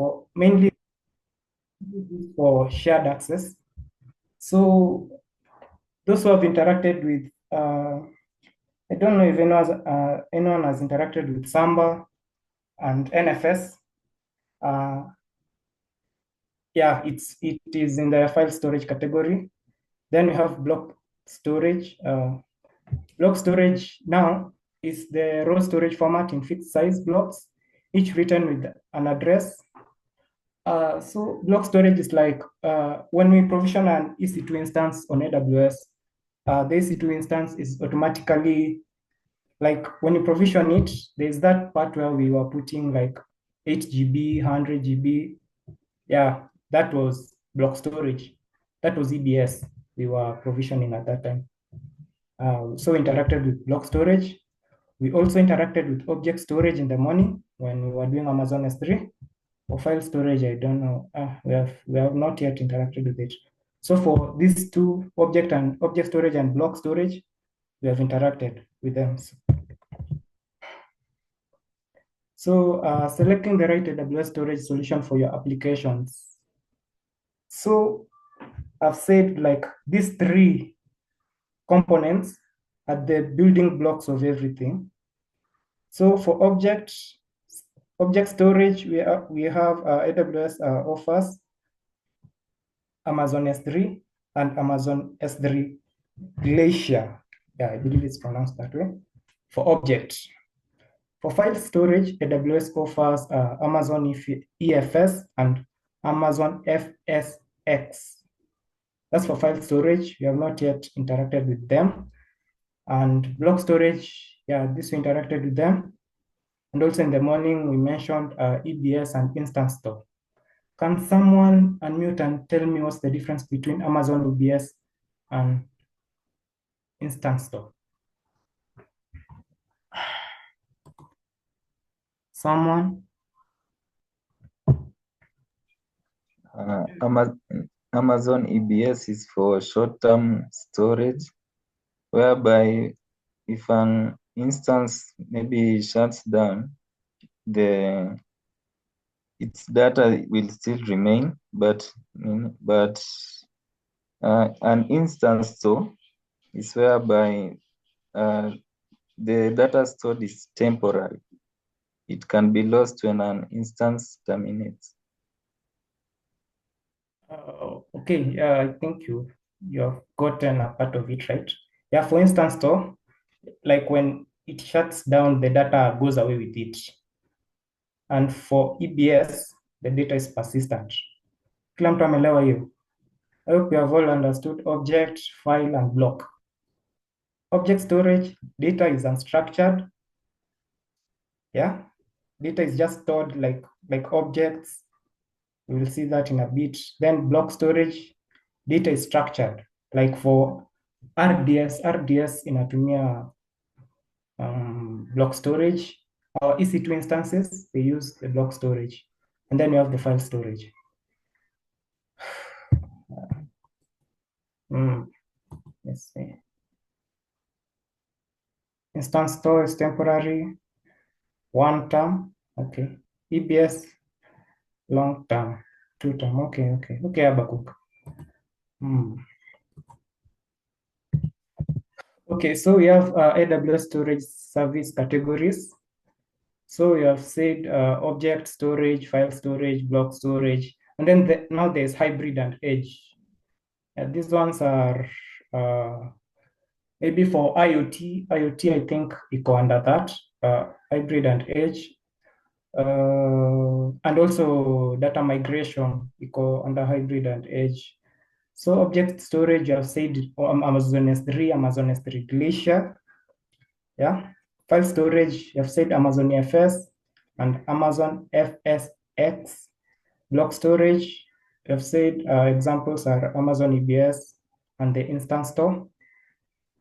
for mainly for shared access. So those who have interacted with, I don't know if anyone has interacted with Samba and NFS. Yeah, it is in the file storage category. Then we have block storage. Block storage now is the raw storage format in fixed size blocks, each written with an address. So block storage is like when we provision an EC2 instance on AWS, the EC2 instance is automatically, like when you provision it, there's that part where we were putting like 8 GB, 100 GB. Yeah, that was block storage. That was EBS we were provisioning at that time. So interacted with block storage. We also interacted with object storage in the morning when we were doing Amazon S3. For file storage, I don't know. We have not yet interacted with it. So for these two, object storage and block storage, we have interacted with them. So selecting the right AWS storage solution for your applications. So I've said like these three components are the building blocks of everything. So for object storage, we have AWS offers Amazon S3 and Amazon S3 Glacier. Yeah, I believe it's pronounced that way. For object. For file storage, AWS offers Amazon EFS and Amazon FSX. That's for file storage. We have not yet interacted with them. And block storage, yeah, this we interacted with them. And also in the morning, we mentioned EBS and Instance Store. Can someone unmute and tell me what's the difference between Amazon EBS and Instance Store? Someone? Amazon EBS is for short-term storage, whereby if an instance maybe shuts down, its data will still remain, but an instance store is whereby the data stored is temporary. It can be lost when an instance terminates. Okay, I think you have gotten a part of it right. Yeah, for instance, store, like when it shuts down, the data goes away with it. And for EBS, the data is persistent. Kila mtu ameelewa hiyo? I hope you have all understood object, file, and block. Object storage, data is unstructured. Yeah, data is just stored like objects. We will see that in a bit. Then block storage, data is structured. Like for RDS inatumia block storage. Our EC2 instances, they use the block storage. And then you have the file storage. Let's see. Instance store is temporary, one term, okay. EBS, long term, two term, okay, Abakuk. Okay, so we have AWS storage service categories. So we have said object storage, file storage, block storage, and then now there's hybrid and edge. These ones are maybe for IoT. IoT, I think, equal under that, hybrid and edge. And also data migration equal under hybrid and edge. So object storage, you have said Amazon S3, Amazon S3 Glacier. Yeah. File storage, you have said Amazon EFS and Amazon FSX. Block storage, you have said examples are Amazon EBS and the Instance Store.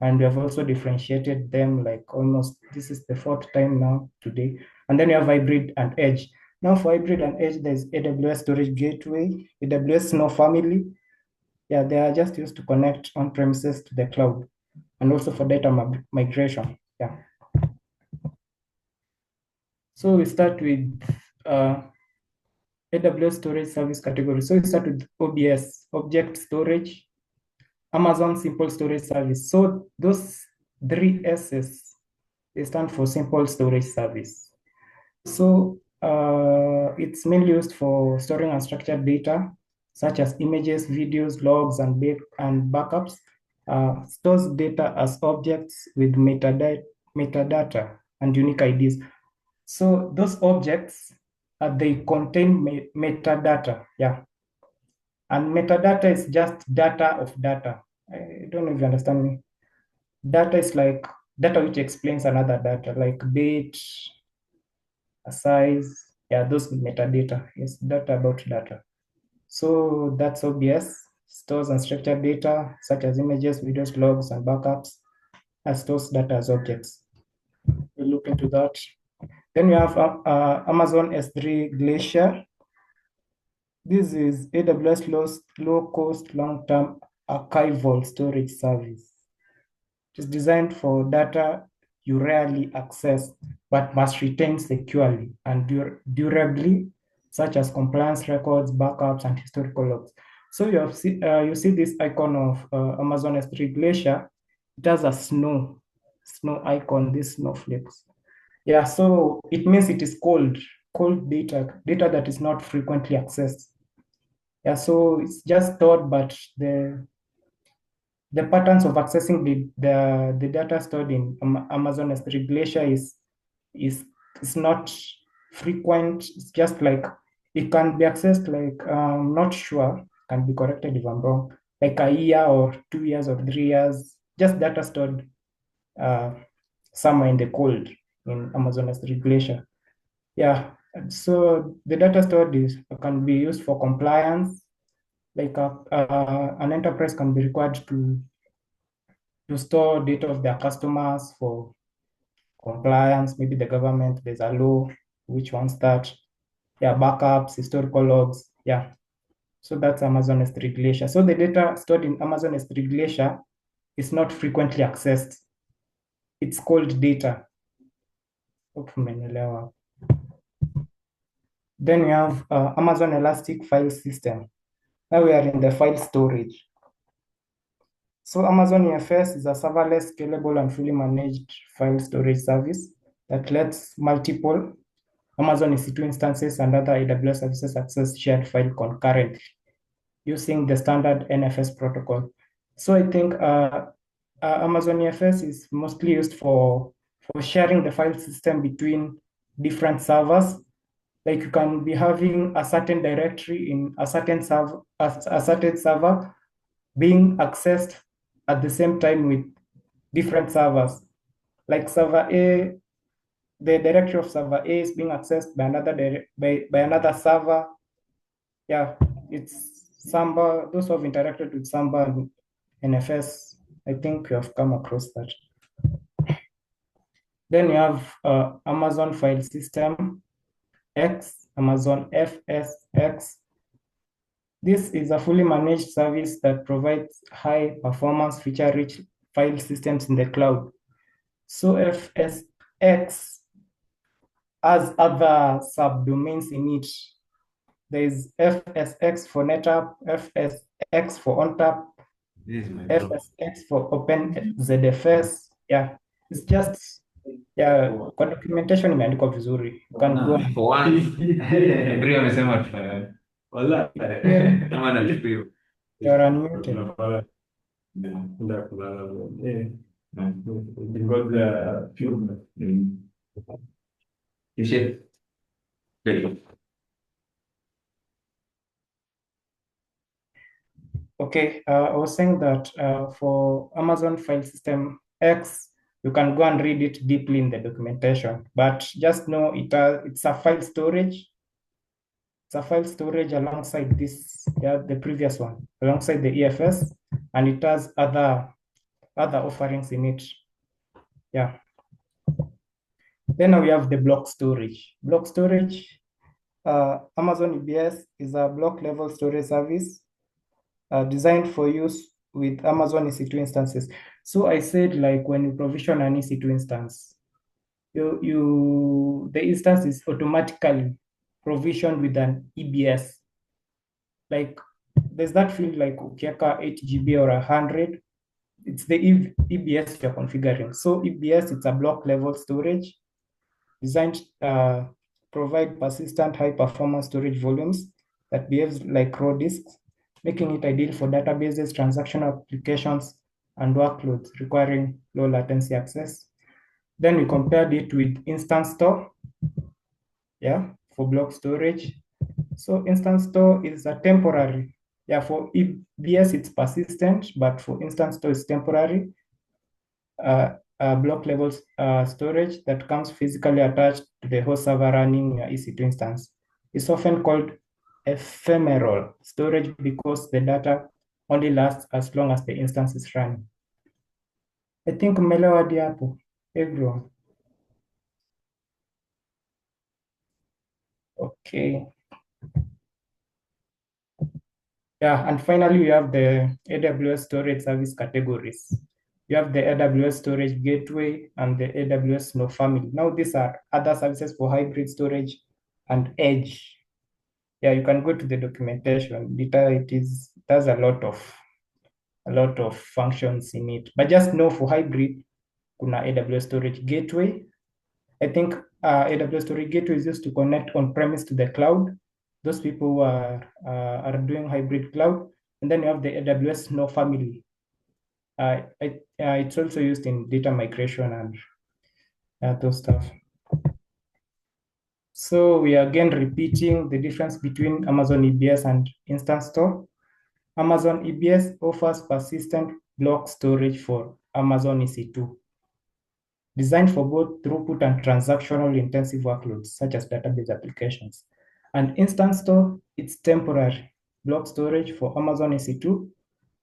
And we have also differentiated them like almost, this is the fourth time now today. And then you have hybrid and edge. Now for hybrid and edge, there's AWS Storage Gateway, AWS Snow Family. Yeah, they are just used to connect on-premises to the cloud and also for data migration. Yeah. So we start with AWS Storage Service category. So we start with OBS, Object Storage, Amazon Simple Storage Service. So those three S's, they stand for Simple Storage Service. So it's mainly used for storing unstructured data, such as images, videos, logs, and backups. Stores data as objects with metadata and unique IDs. So those objects, they contain metadata, yeah. And metadata is just data of data. I don't know if you understand me. Data is like data which explains another data, like date, a size, yeah, those metadata. Yes, data about data. So that's OBS, stores unstructured data such as images, videos, logs, and backups, and stores data as objects. We'll look into that. Then we have Amazon S3 Glacier. This is AWS low-cost, long-term archival storage service. It is designed for data you rarely access, but must retain securely and durably, such as compliance records, backups, and historical logs. So you see this icon of Amazon S3 Glacier. It has a snow icon, these snowflakes. Yeah, so it means it is cold data that is not frequently accessed. Yeah, so it's just stored, but the patterns of accessing the data stored in Amazon S3 Glacier is not frequent. It's just like it can be accessed like not sure, can be corrected if I'm wrong, like a year or 2 years or 3 years, just data stored somewhere in the cold in Amazon S3 Glacier. Yeah, so the data stored can be used for compliance, like an enterprise can be required to store data of their customers for compliance. Maybe the government, there's a law which wants that. Yeah, backups, historical logs. Yeah. So that's Amazon S3 Glacier. So the data stored in Amazon S3 Glacier is not frequently accessed. It's called data. Then we have Amazon Elastic File System. Now we are in the file storage. So Amazon EFS is a serverless, scalable, and fully managed file storage service that lets multiple Amazon EC2 instances and other AWS services access shared file concurrently using the standard NFS protocol. So I think Amazon EFS is mostly used for sharing the file system between different servers. Like you can be having a certain directory in a certain server being accessed at the same time with different servers. Like server A, the directory of server A is being accessed by another server. Yeah, it's Samba. Those who have interacted with Samba and NFS, I think you have come across that. Then you have Amazon File System X, Amazon FSX. This is a fully managed service that provides high performance, feature-rich file systems in the cloud. So FSX has other subdomains in it. There is FSX for NetApp, FSX for ONTAP, FSX for OpenZFS. Yeah, it's just kwa documentation imeandikwa vizuri. You can go. For one, Brio amesema tufanane. Wala. Kama nalipiwa. You're unmuted. Ndio kulala. Because the few. You should. Very good. Okay, I was saying that for Amazon File System X, you can go and read it deeply in the documentation, but just know it's a file storage. It's a file storage alongside this, the previous one, alongside the EFS, and it has other offerings in it. Yeah. Then we have the block storage. Block storage, Amazon EBS is a block level storage service designed for use with Amazon EC2 instances. So I said, like when you provision an EC2 instance, the instance is automatically provisioned with an EBS. Like there's that field like ukiweka 8 GB or 100, it's the EBS you're configuring. So EBS, it's a block level storage designed provide persistent high performance storage volumes that behaves like raw disks, making it ideal for databases, transactional applications, and workloads requiring low latency access. Then we compared it with Instance Store, yeah, for block storage. So Instance Store is a temporary. Yeah, for EBS it's persistent, but for Instance Store it's temporary. Block level storage that comes physically attached to the host server running your EC2 instance. It's often called ephemeral storage because the data only lasts as long as the instance is running. I think umeelewa hadi hapo, everyone. Okay. Yeah, and finally we have the AWS storage service categories. You have the AWS Storage Gateway and the AWS Snow family. Now these are other services for hybrid storage and edge. Yeah, you can go to the documentation. It does a lot of functions in it. But just know for hybrid, kuna AWS Storage Gateway. I think AWS Storage Gateway is used to connect on-premise to the cloud. Those people who are doing hybrid cloud. And then you have the AWS Snow family. It's also used in data migration and those stuff. So we are again repeating the difference between Amazon EBS and Instance Store. Amazon EBS offers persistent block storage for Amazon EC2, designed for both throughput and transactional intensive workloads, such as database applications. And Instance Store, it's temporary block storage for Amazon EC2.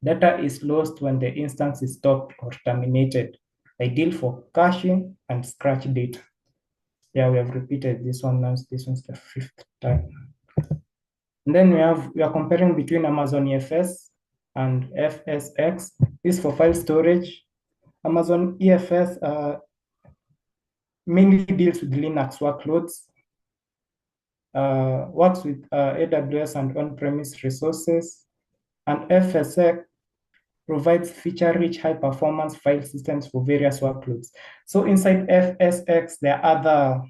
Data is lost when the instance is stopped or terminated, ideal for caching and scratch data. Yeah, we have repeated this one now. This one's the 5th time. And then we are comparing between Amazon EFS and FSX. This is for file storage. Amazon EFS mainly deals with Linux workloads, works with AWS and on-premise resources, and FSX provides feature-rich high-performance file systems for various workloads. So inside FSX, there are other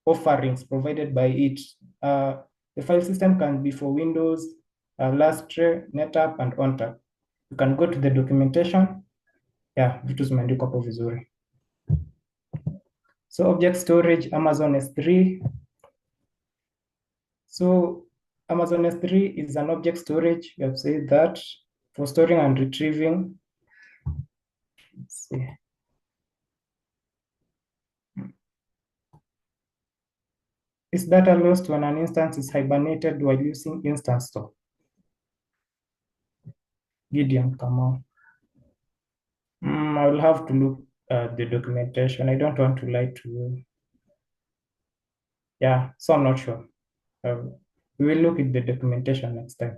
offerings provided by it. The file system can be for Windows, Lastre, NetApp, and ONTAP. You can go to the documentation. Yeah, vitu zimeandikwa hapo vizuri. So object storage, Amazon S3. So Amazon S3 is an object storage, we have said that, for storing and retrieving. Let's see. Is data lost when an instance is hibernated while using Instance Store? Gideon, come on. I will have to look at the documentation. I don't want to lie to you. Yeah, so I'm not sure. We will look at the documentation next time.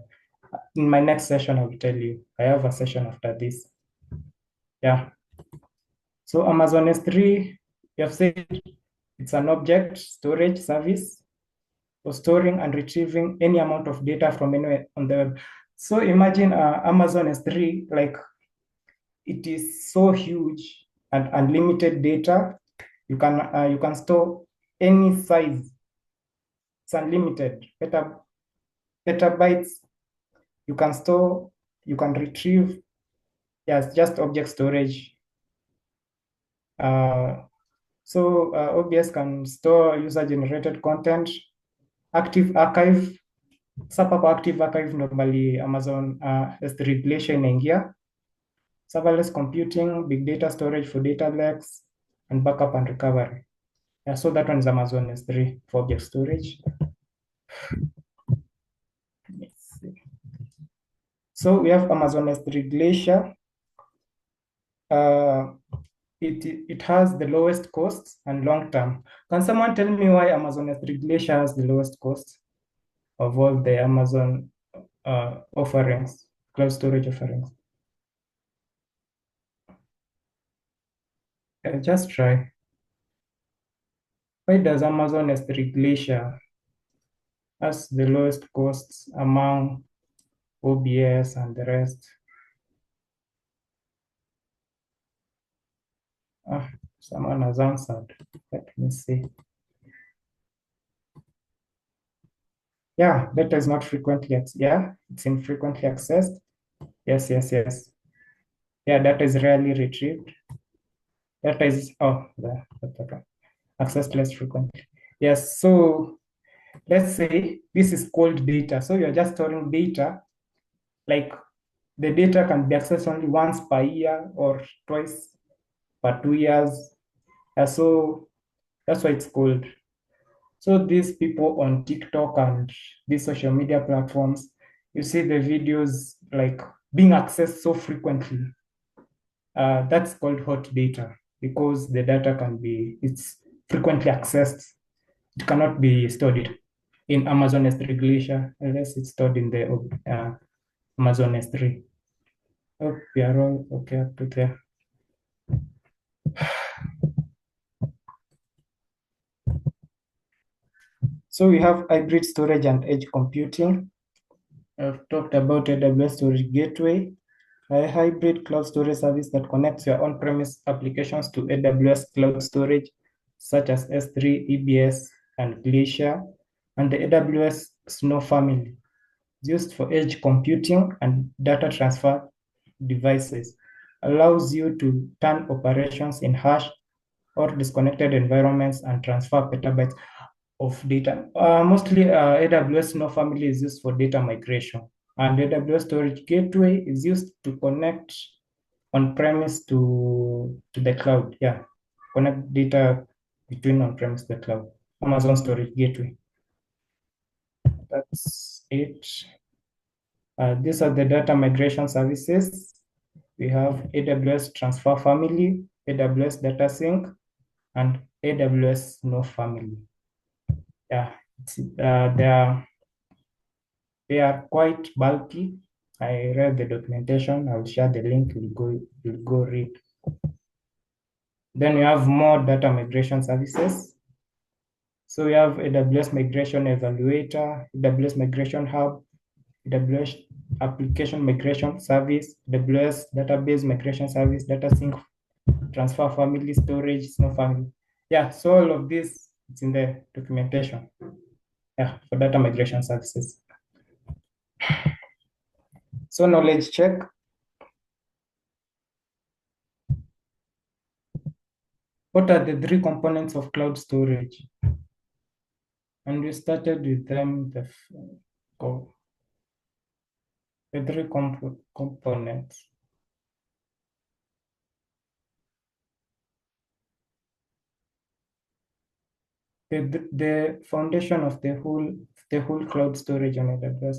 In my next session, I will tell you. I have a session after this. Yeah. So Amazon S3, you have said it's an object storage service for storing and retrieving any amount of data from anywhere on the web. So imagine Amazon S3, like it is so huge and unlimited data. You can store any size. It's unlimited. Petabytes. You can store, you can retrieve. Yes, just object storage. So OBS can store user-generated content. Active archive. Sababu active archive normally Amazon S3 Glacier inaingia. Serverless computing, big data storage for data lakes, and backup and recovery. Yeah, so that one is Amazon S3 for object storage. Let's see. So we have Amazon S3 Glacier. It has the lowest cost and long term. Can someone tell me why Amazon S3 Glacier has the lowest cost of all the Amazon offerings, cloud storage offerings? Just try. Why does Amazon S3 Glacier has the lowest costs among OBS and the rest. Someone has answered. Let me see. Yeah, data is not frequently, it's infrequently accessed. Yes. Yeah, data is rarely retrieved. Data is, accessed less frequently. Yes, so let's say this is cold data. So you're just storing data, like the data can be accessed only once per year or twice per 2 years. So that's why it's cold. So these people on TikTok and these social media platforms, you see the videos like being accessed so frequently. That's called hot data because the data it's frequently accessed. It cannot be stored in Amazon S3 Glacier unless it's stored in the Amazon S3. Hope we are all okay up to there. So we have hybrid storage and edge computing. I've talked about AWS Storage Gateway, a hybrid cloud storage service that connects your on-premise applications to AWS cloud storage, such as S3, EBS, and Glacier, and the AWS Snow family. It's used for edge computing and data transfer devices. Allows you to turn operations in hash or disconnected environments and transfer petabytes of data. Mostly AWS Snow family is used for data migration, and AWS Storage Gateway is used to connect on-premise to the cloud. Yeah, connect data between on-premise to the cloud. Amazon Storage Gateway. That's it. These are the data migration services. We have AWS Transfer Family, AWS Data Sync, and AWS Snow Family. Yeah, they are quite bulky. I read the documentation. I'll share the link. You'll go read. Then we have more data migration services. So we have AWS Migration Evaluator, AWS Migration Hub, AWS Application Migration Service, AWS Database Migration Service, Data Sync, Transfer Family, Storage, Snow Family. Yeah, so all of this it's in the documentation. Yeah, for data migration services. So knowledge check. What are the three components of cloud storage? And we started with them, the three components. The foundation of the whole cloud storage on AWS.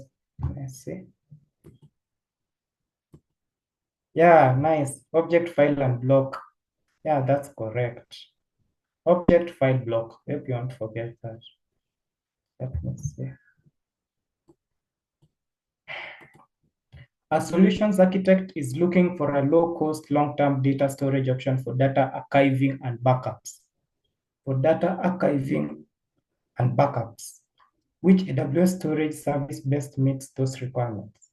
Let's see. Yeah, nice. Object, file, and block. Yeah, that's correct. Object, file, block. Hope you won't forget that. Let me see. A solutions architect is looking for a low-cost, long-term data storage option for data archiving and backups. For data archiving and backups, which AWS storage service best meets those requirements?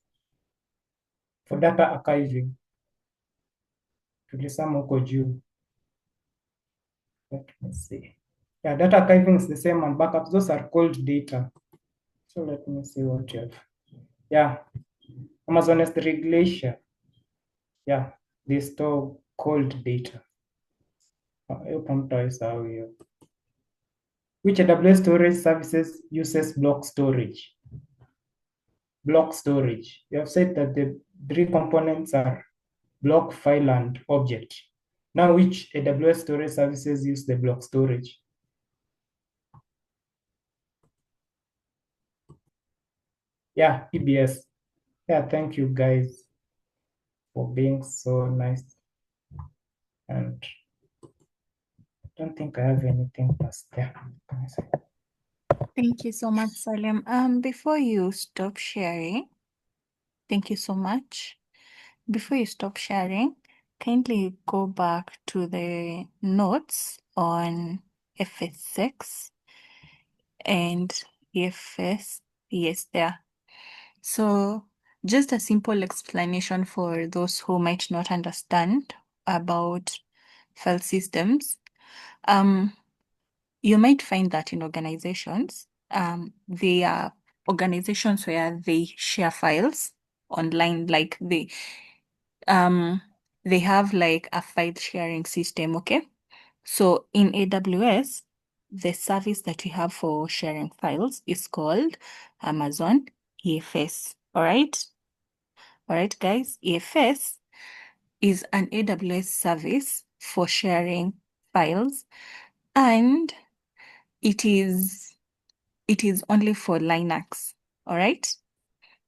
For data archiving, tulisema huko juu. Let me see. Yeah, data archiving is the same, and backups, those are cold data. So let me see what you have. Yeah, Amazon S3 Glacier. Yeah, they store cold data. Which AWS storage services uses block storage? Block storage. You have said that the three components are block, file, and object. Now, which AWS storage services use the block storage? Yeah, EBS. Yeah, thank you guys for being so nice. And I don't think I have anything past there. Thank you so much, Salim. Before you stop sharing, thank you so much. Before you stop sharing, kindly go back to the notes on FS6 and EFS Yes, there. So just a simple explanation for those who might not understand about file systems. You might find that in organizations, they are organizations where they share files online, like they have like a file sharing system, okay? So in AWS, the service that we have for sharing files is called Amazon EFS. All right? All right, guys. EFS is an AWS service for sharing files, and it is only for Linux. All right?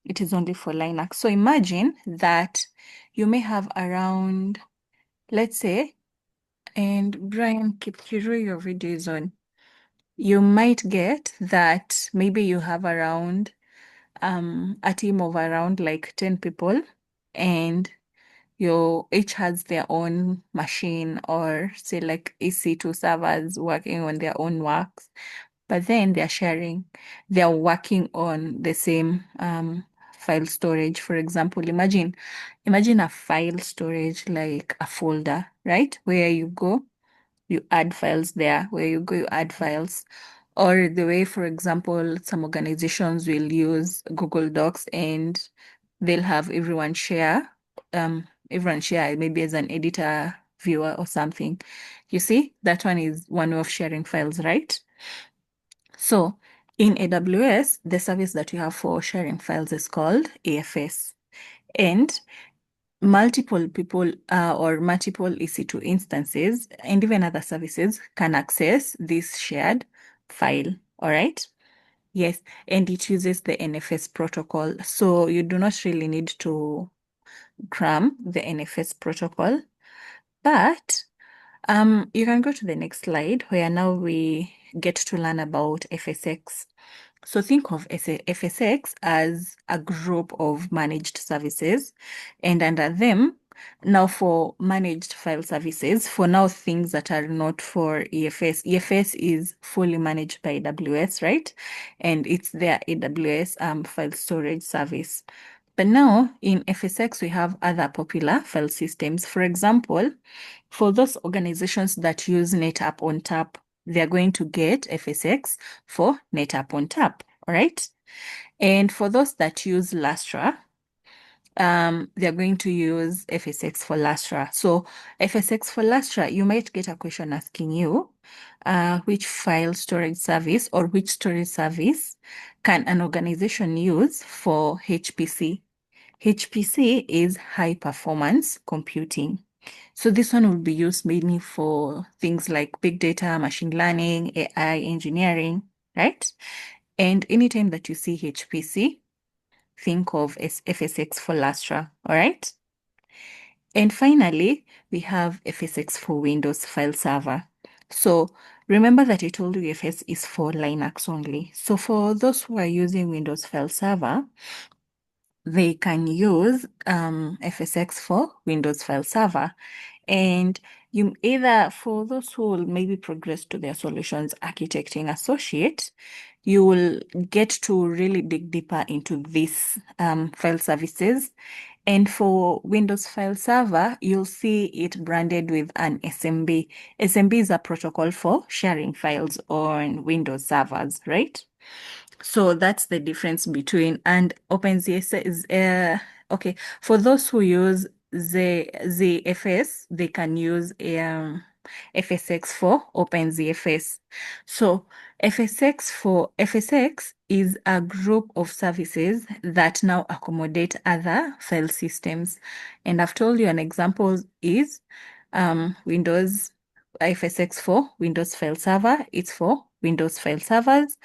It is only for Linux. So imagine that you may have around, let's say, and Brian, keep your videos on. You might get that maybe you have around a team of around like 10 people, and you each has their own machine, or say like EC2 servers working on their own works, but then they're working on the same file storage. For example, imagine a file storage like a folder, right? Where you go, you add files there. Where you go, you add files. Or the way, for example, some organizations will use Google Docs and they'll have everyone share maybe as an editor, viewer, or something. You see, that one is one way of sharing files, right? So in AWS, the service that you have for sharing files is called AFS. And multiple people or multiple EC2 instances and even other services can access this shared file. All right. Yes, and it uses the NFS protocol. So you do not really need to cram the NFS protocol, but you can go to the next slide where now we get to learn about FSX. So think of FSX as a group of managed services, and under them, now for managed file services, for now things that are not for EFS. EFS is fully managed by AWS, right? And it's their AWS file storage service. But now in FSX, we have other popular file systems. For example, for those organizations that use NetApp on Tap, they're going to get FSX for NetApp on Tap, all right? And for those that use Lastra, they're going to use FSX for Lastra. So FSX for Lastra, you might get a question asking you, which file storage service or which storage service can an organization use for HPC? HPC is high performance computing. So this one will be used mainly for things like big data, machine learning, AI engineering, right? And anytime that you see HPC, think of FSX for Lastra, all right? And finally, we have FSX for Windows File Server. So remember that I told you FS is for Linux only. So for those who are using Windows File Server, they can use FSX for Windows File Server. And you either, for those who will maybe progress to their solutions architecting associate, you will get to really dig deeper into these file services. And for Windows File Server, you'll see it branded with an SMB. SMB is a protocol for sharing files on Windows servers, right? So that's the difference between, and OpenZFS is okay. For those who use the ZFS, they can use FSX for OpenZFS. So FSX is a group of services that now accommodate other file systems. And I've told you an example is Windows FSX for Windows File Server. It's for Windows File Servers.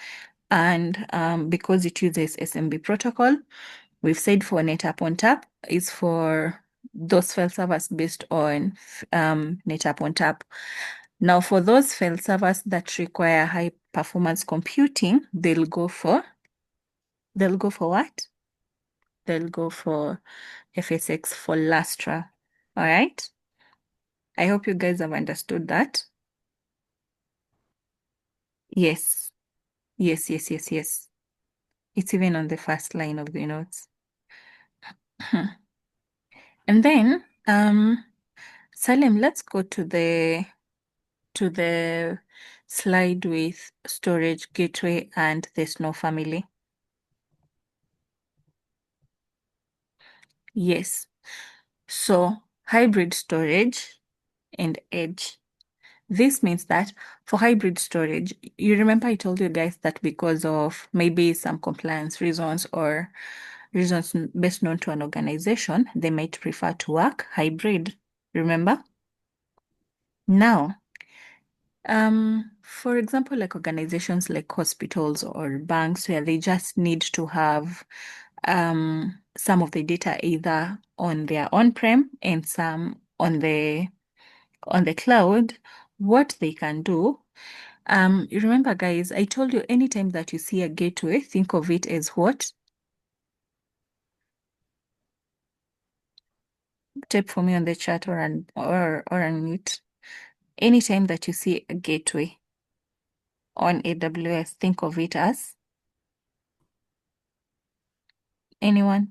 And because it uses SMB protocol, we've said for NetApp on Tap is for those file servers based on NetApp on Tap. Now, for those file servers that require high performance computing, they'll go for what? They'll go for FSX for Lastra. All right. I hope you guys have understood that. Yes. Yes. It's even on the first line of the notes. And then, Salim, let's go to the slide with storage gateway and the Snow family. Yes. So hybrid storage and edge. This means that for hybrid storage, you remember I told you guys that because of maybe some compliance reasons or reasons best known to an organization, they might prefer to work hybrid. Remember? Now, for example, like organizations like hospitals or banks where they just need to have some of the data either on their on-prem and some on the cloud, what they can do. You remember, guys, I told you anytime that you see a gateway, think of it as what? Type for me on the chat or unmute. Anytime that you see a gateway on AWS, think of it as anyone?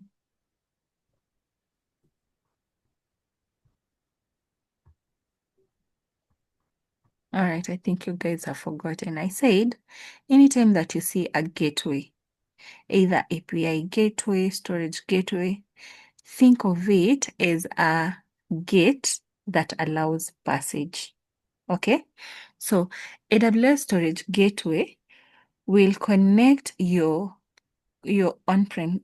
All right, I think you guys have forgotten. I said, anytime that you see a gateway, either API gateway, storage gateway, think of it as a gate that allows passage. Okay, so AWS Storage Gateway will connect your on-prem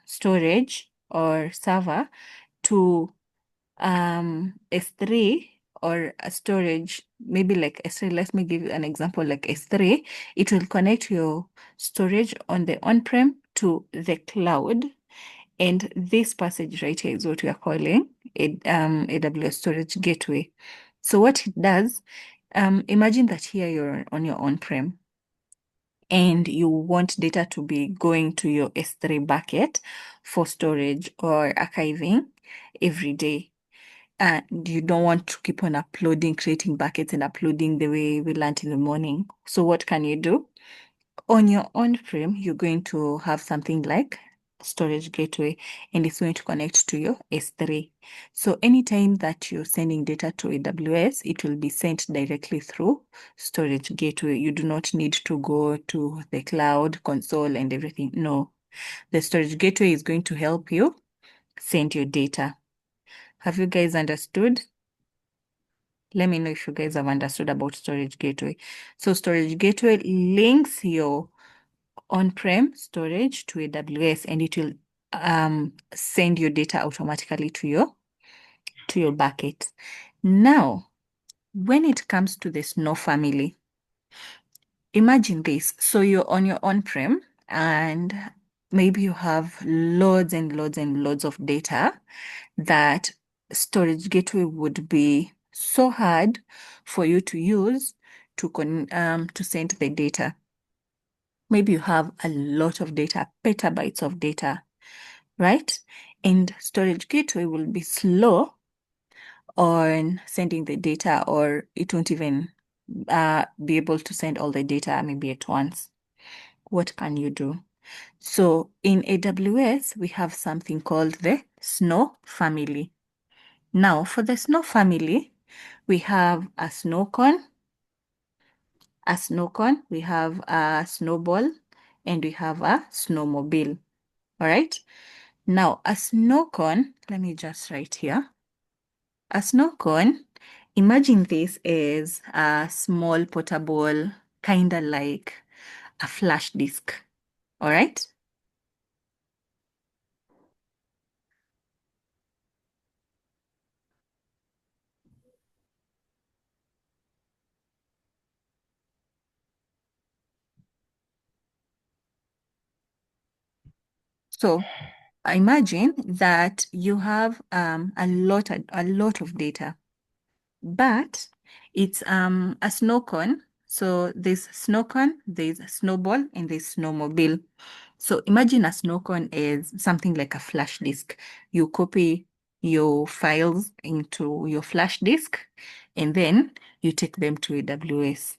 storage or server to S3 or a storage, maybe like S3. Let me give you an example like S3. It will connect your storage on the on-prem to the cloud. And this passage right here is what we are calling AWS Storage Gateway. So what it does, imagine that here you're on your on-prem and you want data to be going to your S3 bucket for storage or archiving every day. And you don't want to keep on uploading, creating buckets and uploading the way we learned in the morning. So what can you do? On your on-prem, you're going to have something like storage gateway, and it's going to connect to your S3. So anytime that you're sending data to AWS, it will be sent directly through storage gateway. You do not need to go to the cloud console and everything. No, the storage gateway is going to help you send your data. Have you guys understood? Let me know if you guys have understood about storage gateway. So storage gateway links your on-prem storage to AWS, and it will send your data automatically to your bucket. Now, when it comes to the Snow family, imagine this. So you're on your on-prem and maybe you have loads and loads and loads of data that storage gateway would be so hard for you to use to send the data. Maybe you have a lot of data, petabytes of data, right? And storage gateway will be slow on sending the data, or it won't even be able to send all the data maybe at once. What can you do? So in AWS, we have something called the Snow family. Now, for the Snow family, we have a snowcone, we have a snowball, and we have a snowmobile. All right. Now, a snowcone, let me just write here. A snowcone, imagine this as a small portable, kind of like a flash disk. All right. So imagine that you have a lot of data, but it's a snow cone. So there's snow cone, there's snowball, and there's snowmobile. So imagine a snow cone is something like a flash disk. You copy your files into your flash disk, and then you take them to AWS.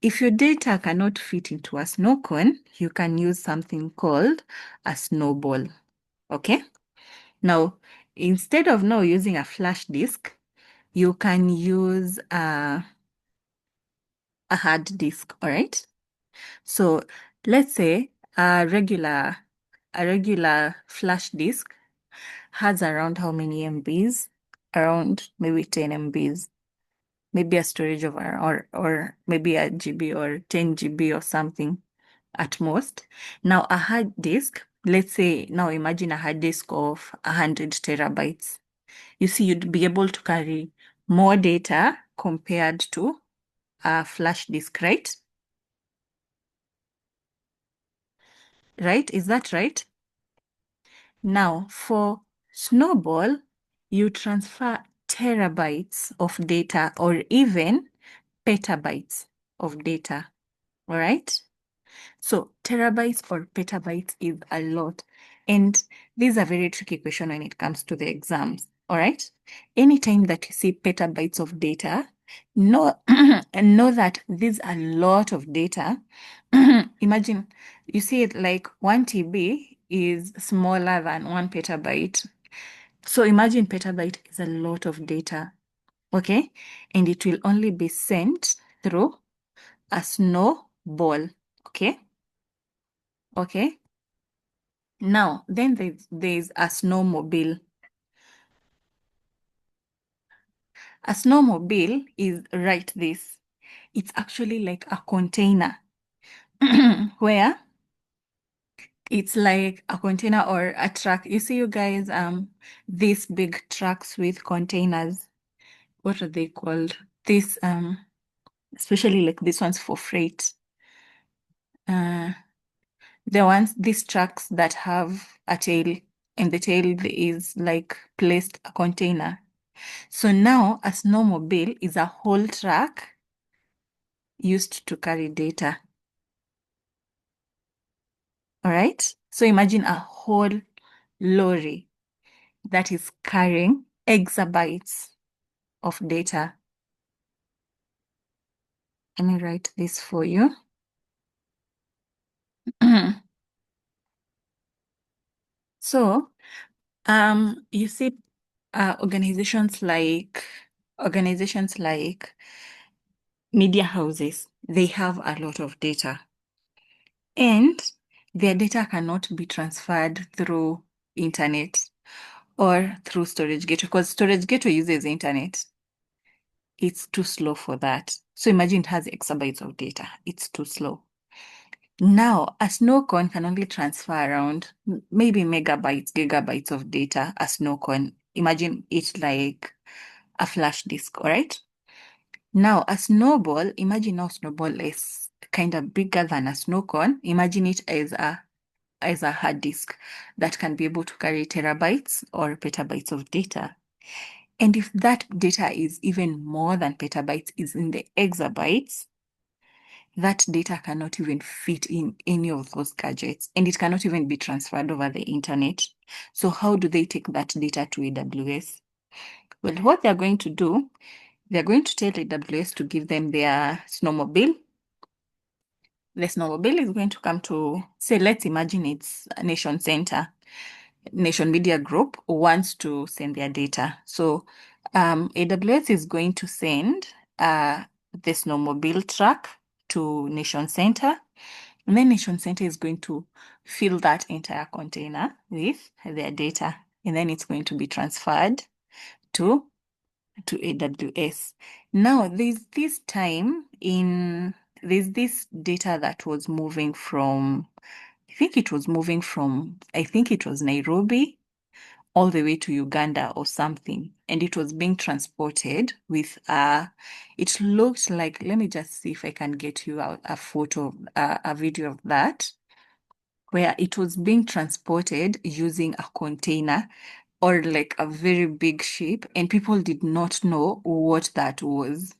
If your data cannot fit into a snow cone, you can use something called a snowball. Okay? Now, instead of now using a flash disk, you can use a hard disk, all right? So let's say a regular flash disk has around how many MBs? Around maybe 10 MBs. Maybe a storage of or maybe a GB or 10 GB or something at most. Now a hard disk, let's say now imagine a hard disk of 100 terabytes. You see, you'd be able to carry more data compared to a flash disk, right? Right? Is that right? Now, for Snowball, you transfer terabytes of data or even petabytes of data. All right? So terabytes or petabytes is a lot. And this is a very tricky question when it comes to the exams. All right? Anytime that you see petabytes of data, know and know that this is a lot of data. Imagine you see it like 1 TB is smaller than 1 petabyte. So imagine petabyte is a lot of data. Okay? And it will only be sent through a snowball. Okay? Okay. Now, then there's a snowmobile. A snowmobile is right this. It's actually like a container where it's like a container or a truck. You see, you guys, these big trucks with containers. What are they called? This, especially like this one's for freight. These trucks that have a tail, and the tail is like placed a container. So now a snowmobile is a whole truck used to carry data. All right. So imagine a whole lorry that is carrying exabytes of data. Let me write this for you. So, you see, organizations like media houses, they have a lot of data, and their data cannot be transferred through internet or through storage gateway because storage gateway uses internet. It's too slow for that. So imagine it has exabytes of data. It's too slow. Now, a snow cone can only transfer around maybe megabytes, gigabytes of data. A snow cone, imagine it like a flash disk, all right? Now, a snowball, imagine now snowball is kind of bigger than a snow cone. Imagine it as a hard disk that can be able to carry terabytes or petabytes of data. And if that data is even more than petabytes, is in the exabytes, that data cannot even fit in any of those gadgets, and it cannot even be transferred over the internet. So how do they take that data to AWS? Well, what they're going to do, they're going to tell AWS to give them their snowmobile. The snowmobile is going to come to, say, let's imagine it's a Nation Center. Nation Media Group wants to send their data. So AWS is going to send the snowmobile truck to Nation Center. And then Nation Center is going to fill that entire container with their data. And then it's going to be transferred to AWS. Now, there's this data that was moving from, I think it was Nairobi all the way to Uganda or something. And it was being transported with it looked like, let me just see if I can get you a photo, a video of that, where it was being transported using a container or like a very big ship, and people did not know what that was.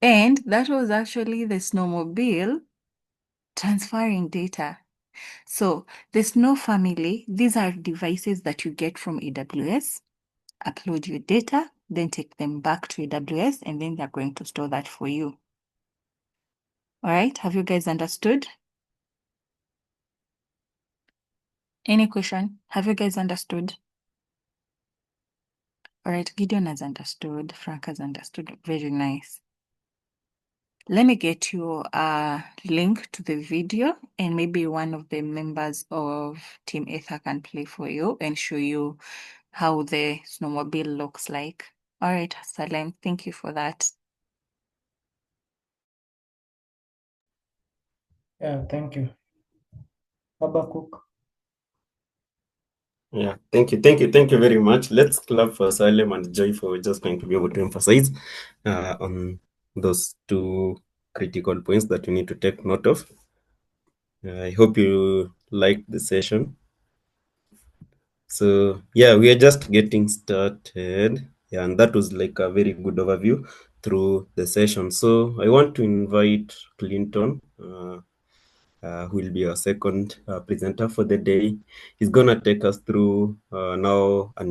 And that was actually the snowmobile transferring data. So the Snow family, these are devices that you get from AWS, upload your data, then take them back to AWS, and then they're going to store that for you. All right, have you guys understood? Any question? Have you guys understood? All right, Gideon has understood. Frank has understood. Very nice. Let me get you a link to the video, and maybe one of the members of Team Ether can play for you and show you how the snowmobile looks like. All right, Salem, thank you for that. Yeah, thank you. Habakkuk. Yeah, thank you very much. Let's clap for Salem and Joy for just going to be able to emphasize on those two critical points that you need to take note of. I hope you liked the session. So yeah, we are just getting started. Yeah, and that was like a very good overview through the session. So I want to invite Clinton, who will be our second presenter for the day. He's gonna take us through now a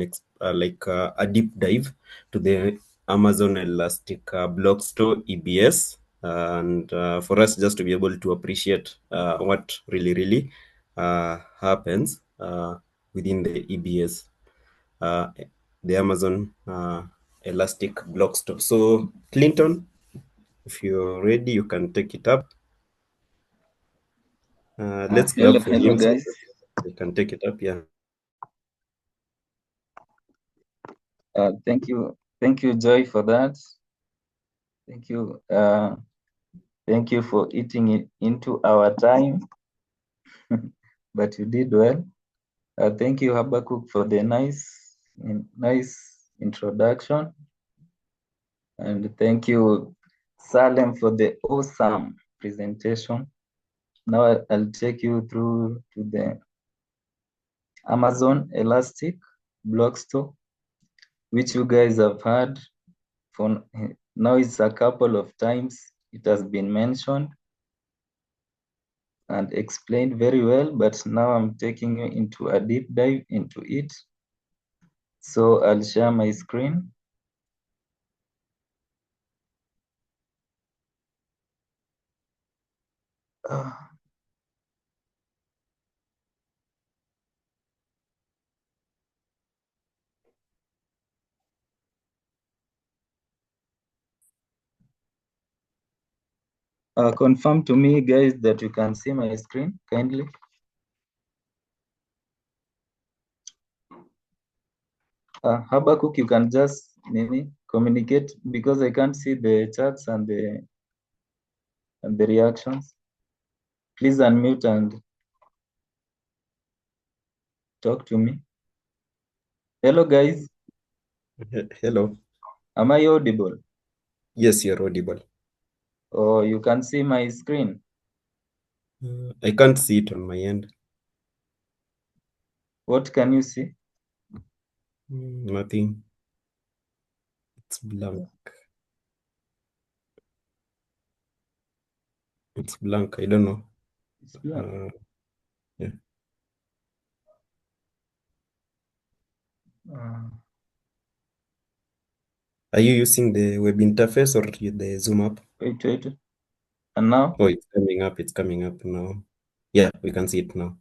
deep dive to the Amazon Elastic Block Store EBS, and for us just to be able to appreciate what really happens within the EBS, the Amazon Elastic Block Store. So Clinton, if you're ready, you can take it up. Let's clap for Hello, him. guys. You can take it up, yeah. Thank you, Joy, for that. Thank you. Thank you for eating it into our time, but you did well. Thank you, Habakkuk, for the nice introduction, and thank you, Salem, for the awesome presentation. Now I'll take you through to the Amazon Elastic Block Store, which you guys have heard for now. It's a couple of times it has been mentioned and explained very well, but now I'm taking you into a deep dive into it. So I'll share my screen. Confirm to me, guys, that you can see my screen, kindly. Habakkuk, you can just communicate, because I can't see the charts and the reactions. Please unmute and talk to me. Hello, guys. Hello. Am I audible? Yes, you're audible. Or you can see my screen? I can't see it on my end. What can you see? Nothing. It's blank. It's blank. I don't know. It's blank. Yeah. Are you using the web interface or the Zoom app? Wait. And now? Oh, it's coming up. It's coming up now. Yeah, we can see it now.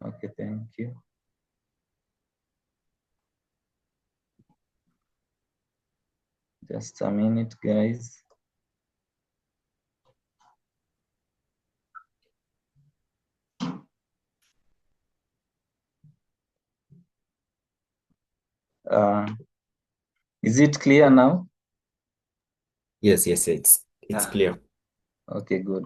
Okay, thank you. Just a minute, guys. Is it clear now? Yes, it's clear. Okay, good.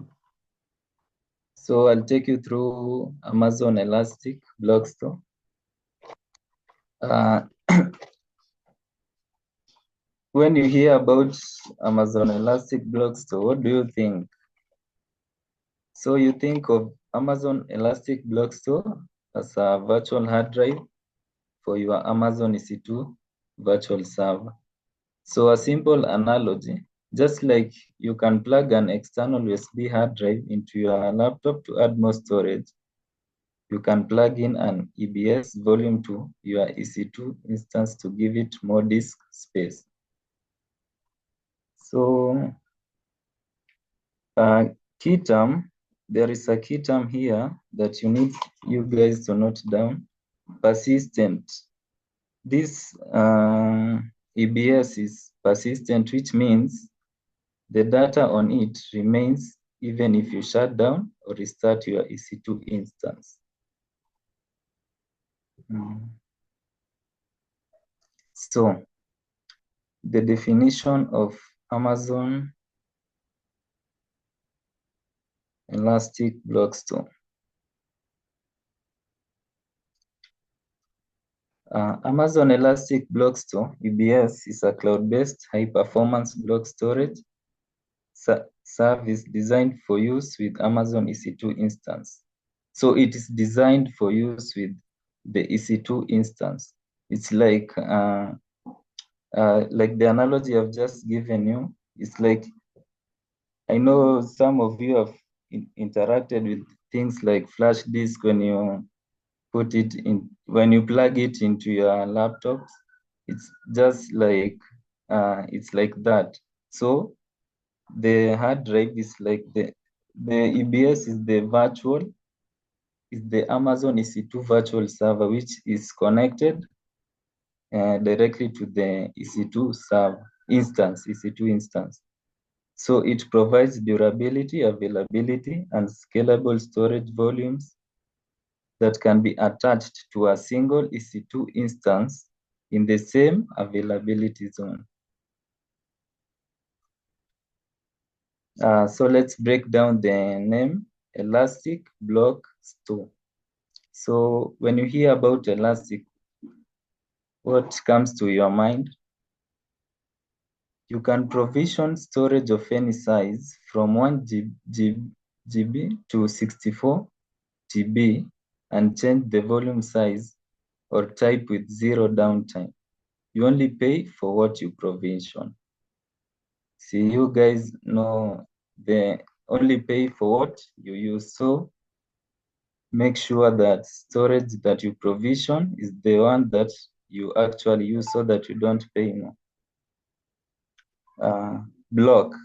So I'll take you through Amazon Elastic Block Store. When you hear about Amazon Elastic Block Store, what do you think? So you think of Amazon Elastic Block Store as a virtual hard drive for your Amazon EC2 virtual server. So a simple analogy, just like you can plug an external USB hard drive into your laptop to add more storage, you can plug in an EBS volume to your EC2 instance to give it more disk space. So Key term, there is a key term here that you guys to note down. Persistent. This EBS is persistent, which means the data on it remains even if you shut down or restart your EC2 instance. So the definition of Amazon Elastic Block Store. Amazon Elastic Block Store, EBS, is a cloud-based high-performance block storage service designed for use with Amazon EC2 instance. So it is designed for use with the EC2 instance. It's like the analogy I've just given you. It's like, I know some of you have interacted with things like flash disk when you put it in, when you plug it into your laptops. It's just like, it's like that. So the hard drive is like the EBS is the Amazon EC2 virtual server, which is connected directly to the EC2 instance. So it provides durability, availability, and scalable storage volumes that can be attached to a single EC2 instance in the same availability zone. So let's break down the name, Elastic Block Store. So when you hear about Elastic, what comes to your mind? You can provision storage of any size from 1 GB to 64 GB and change the volume size or type with zero downtime. You only pay for what you provision. See, you guys know they only pay for what you use. So make sure that storage that you provision is the one that you actually use so that you don't pay more. Block.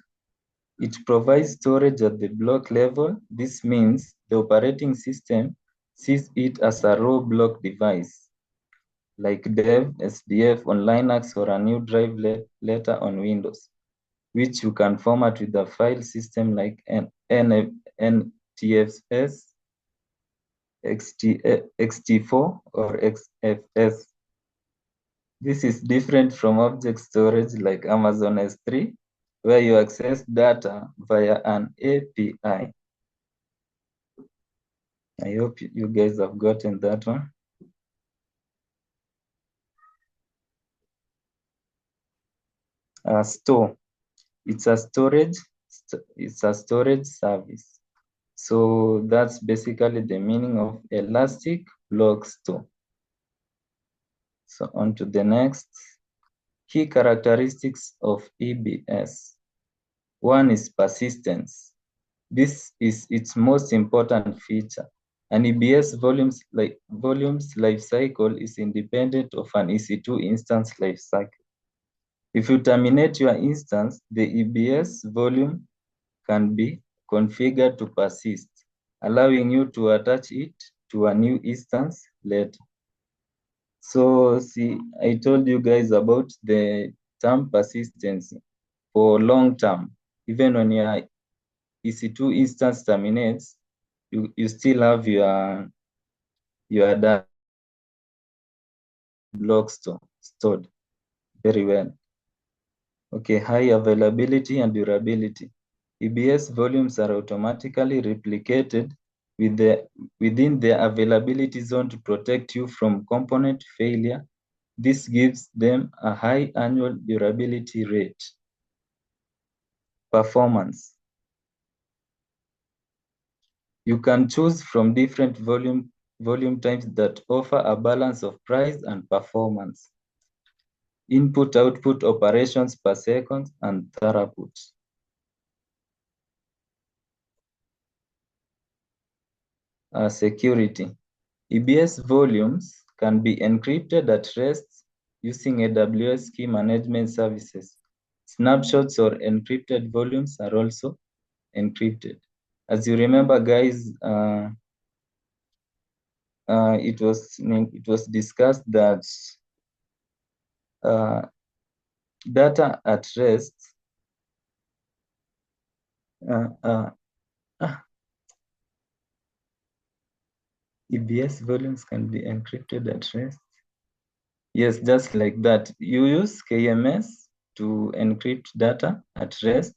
It provides storage at the block level. This means the operating system sees it as a raw block device, like dev, SDF on Linux or a new drive letter on Windows, which you can format with a file system like NTFS, XT4, or XFS. This is different from object storage like Amazon S3, where you access data via an API. I hope you guys have gotten that one. Store. It's a storage service. So that's basically the meaning of Elastic Block Store. So on to the next. Key characteristics of EBS. One is persistence. This is its most important feature. An EBS volumes lifecycle is independent of an EC2 instance lifecycle. If you terminate your instance, the EBS volume can be configured to persist, allowing you to attach it to a new instance later. So see, I told you guys about the term persistency for long term. Even when your EC2 instance terminates, you still have your data block stored very well. Okay, high availability and durability. EBS volumes are automatically replicated within the availability zone to protect you from component failure. This gives them a high annual durability rate. Performance. You can choose from different volume types that offer a balance of price and performance. Input-output operations per second and throughput. Security. EBS volumes can be encrypted at rest using AWS key management services. Snapshots or encrypted volumes are also encrypted. As you remember, guys, it was discussed that data at rest EBS volumes can be encrypted at rest. Yes, just like that. You use KMS to encrypt data at rest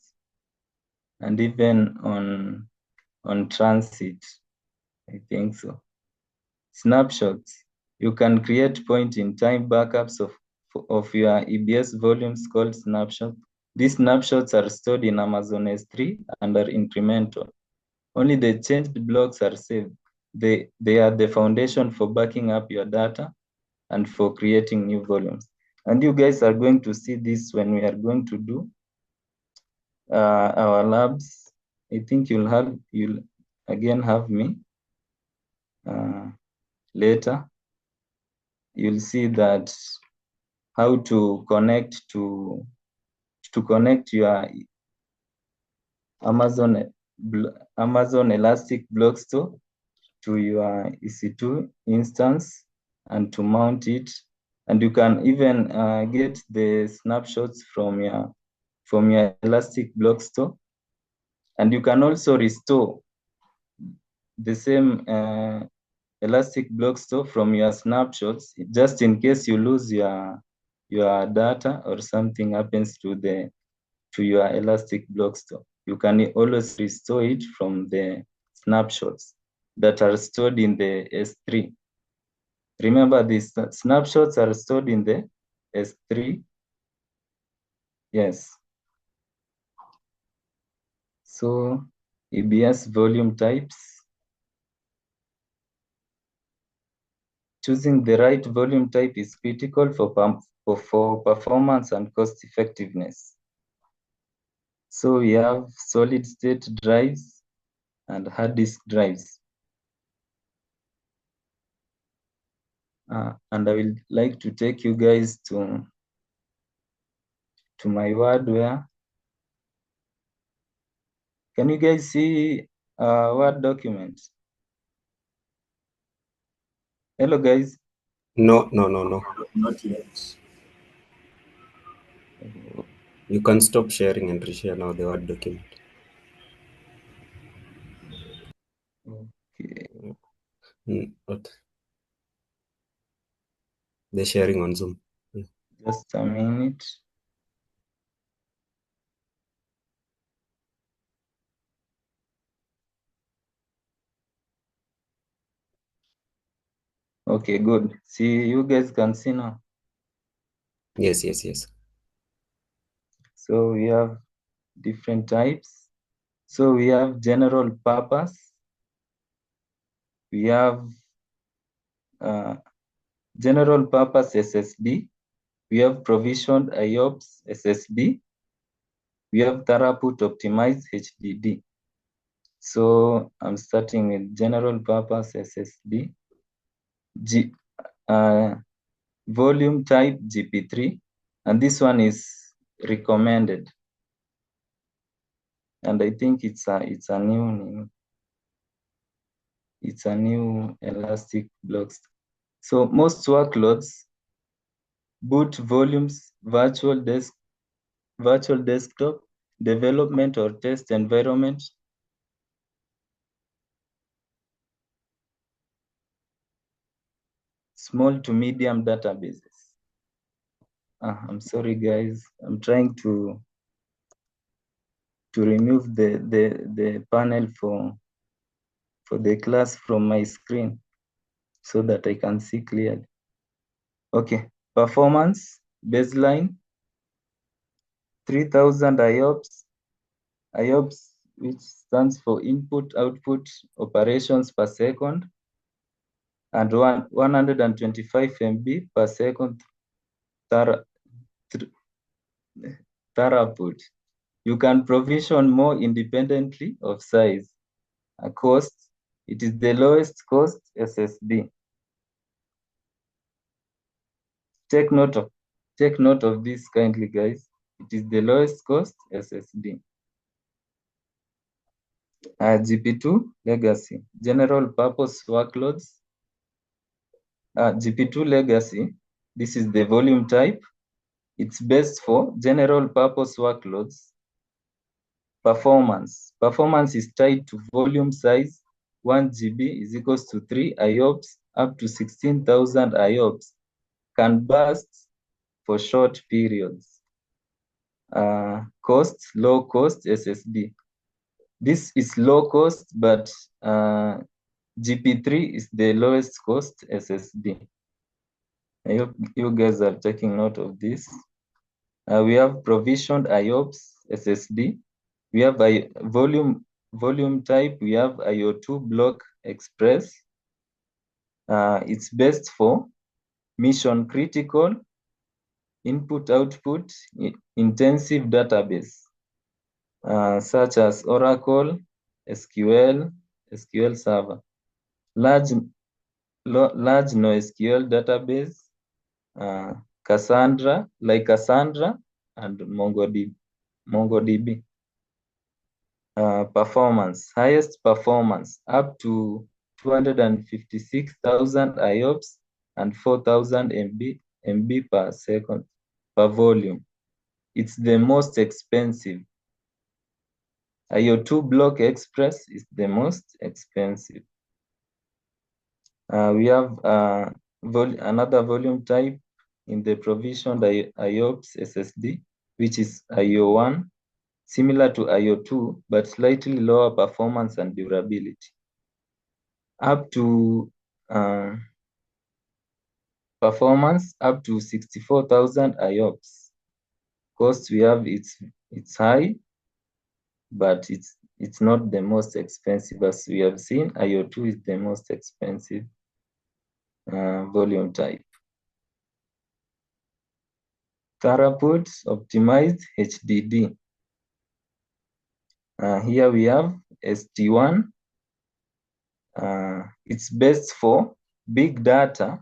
and even on transit. I think so. Snapshots. You can create point-in-time backups of your EBS volumes called snapshots. These snapshots are stored in Amazon S3 and are incremental. Only the changed blocks are saved. They are the foundation for backing up your data and for creating new volumes. And you guys are going to see this when we are going to do our labs. I think you'll again have me later. You'll see that how to connect your Amazon Elastic Block Store to your EC2 instance and to mount it. And you can even get the snapshots from your Elastic Block Store. And you can also restore the same Elastic Block Store from your snapshots, just in case you lose your data or something happens to your Elastic Block Store. You can always restore it from the snapshots that are stored in the S3. Remember, these snapshots are stored in the S3. Yes. So EBS volume types. Choosing the right volume type is critical for performance and cost effectiveness. So we have solid state drives and hard disk drives. And I will like to take you guys to my Word. Can you guys see Word document? Hello, guys. No. Not yet. You can stop sharing and reshare now the Word document. Okay. What? The sharing on Zoom. Just a minute. Okay, good. See, you guys can see now. Yes. So we have different types. So we have general purpose. We have general purpose SSD. We have provisioned IOPS SSD. We have throughput optimized HDD. So I'm starting with general purpose SSD. Volume type GP3, and this one is recommended. And I think it's a new Elastic Blocks. So most workloads, boot volumes, virtual desktop, development or test environment, small to medium databases. I'm sorry, guys. I'm trying to remove the panel for the class from my screen so that I can see clearly. Okay, performance, baseline, 3000 IOPS, which stands for input-output operations per second, and 125 MB per second throughput. You can provision more independently of size. A cost, it is the lowest cost SSD. Take note of this kindly, guys. It is the lowest cost SSD. GP2 legacy, general purpose workloads. GP2 legacy, this is the volume type. It's best for general purpose workloads. Performance. Performance is tied to volume size. 1 GB is equals to 3 IOPS up to 16,000 IOPS. Can burst for short periods. Cost, low cost SSD. This is low cost, but GP3 is the lowest cost SSD. I hope you guys are taking note of this. We have provisioned IOPS SSD. We have a volume type. We have IO2 block express. It's best for mission critical, input output, intensive database, such as Oracle, SQL, SQL Server, large NoSQL database, Cassandra, like Cassandra and MongoDB. Performance, highest performance, up to 256,000 IOPS and 4,000 MB per second per volume. It's the most expensive. IO2 block express is the most expensive. We have another volume type in the provisioned IOPS SSD, which is IO1, similar to IO2, but slightly lower performance and durability. Up to performance, up to 64,000 IOPS. Cost we have, it's high, but it's not the most expensive. As we have seen, IO2 is the most expensive volume type. Throughput optimized HDD. Here we have ST1. It's best for big data,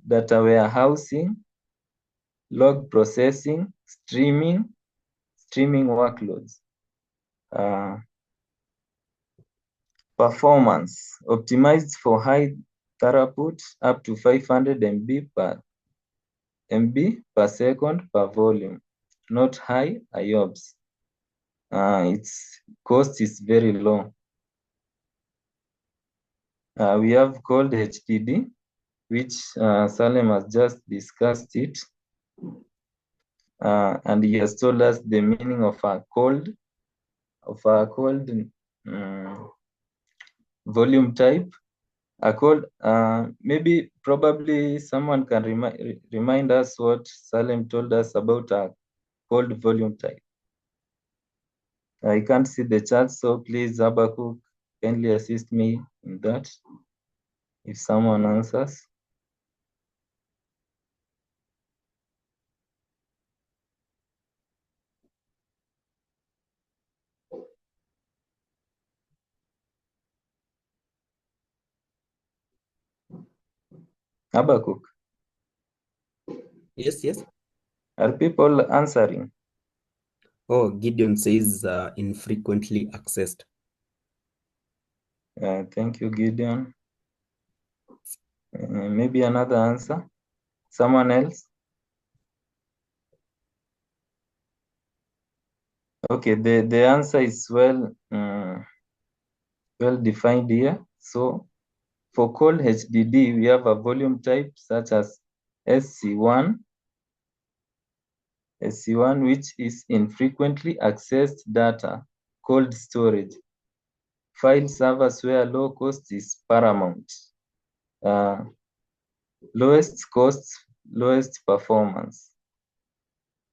data warehousing, log processing, streaming workloads. Performance optimized for high throughput, up to 500 MB per second per volume, not high IOPS. Its cost is very low. We have cold HDD, which Salem has just discussed it. And he has told us the meaning of a cold volume type. A cold, probably someone can remind us what Salem told us about a cold volume type. I can't see the chart, so please, Habakkuk, kindly assist me in that, if someone answers. Habakkuk, Yes, yes. are people answering? Oh, Gideon says infrequently accessed. Thank you, Gideon. Maybe another answer? Someone else? Okay, the answer is well defined here. So for cold HDD, we have a volume type such as SC1, which is infrequently accessed data, cold storage. File servers where low cost is paramount. Lowest cost, lowest performance.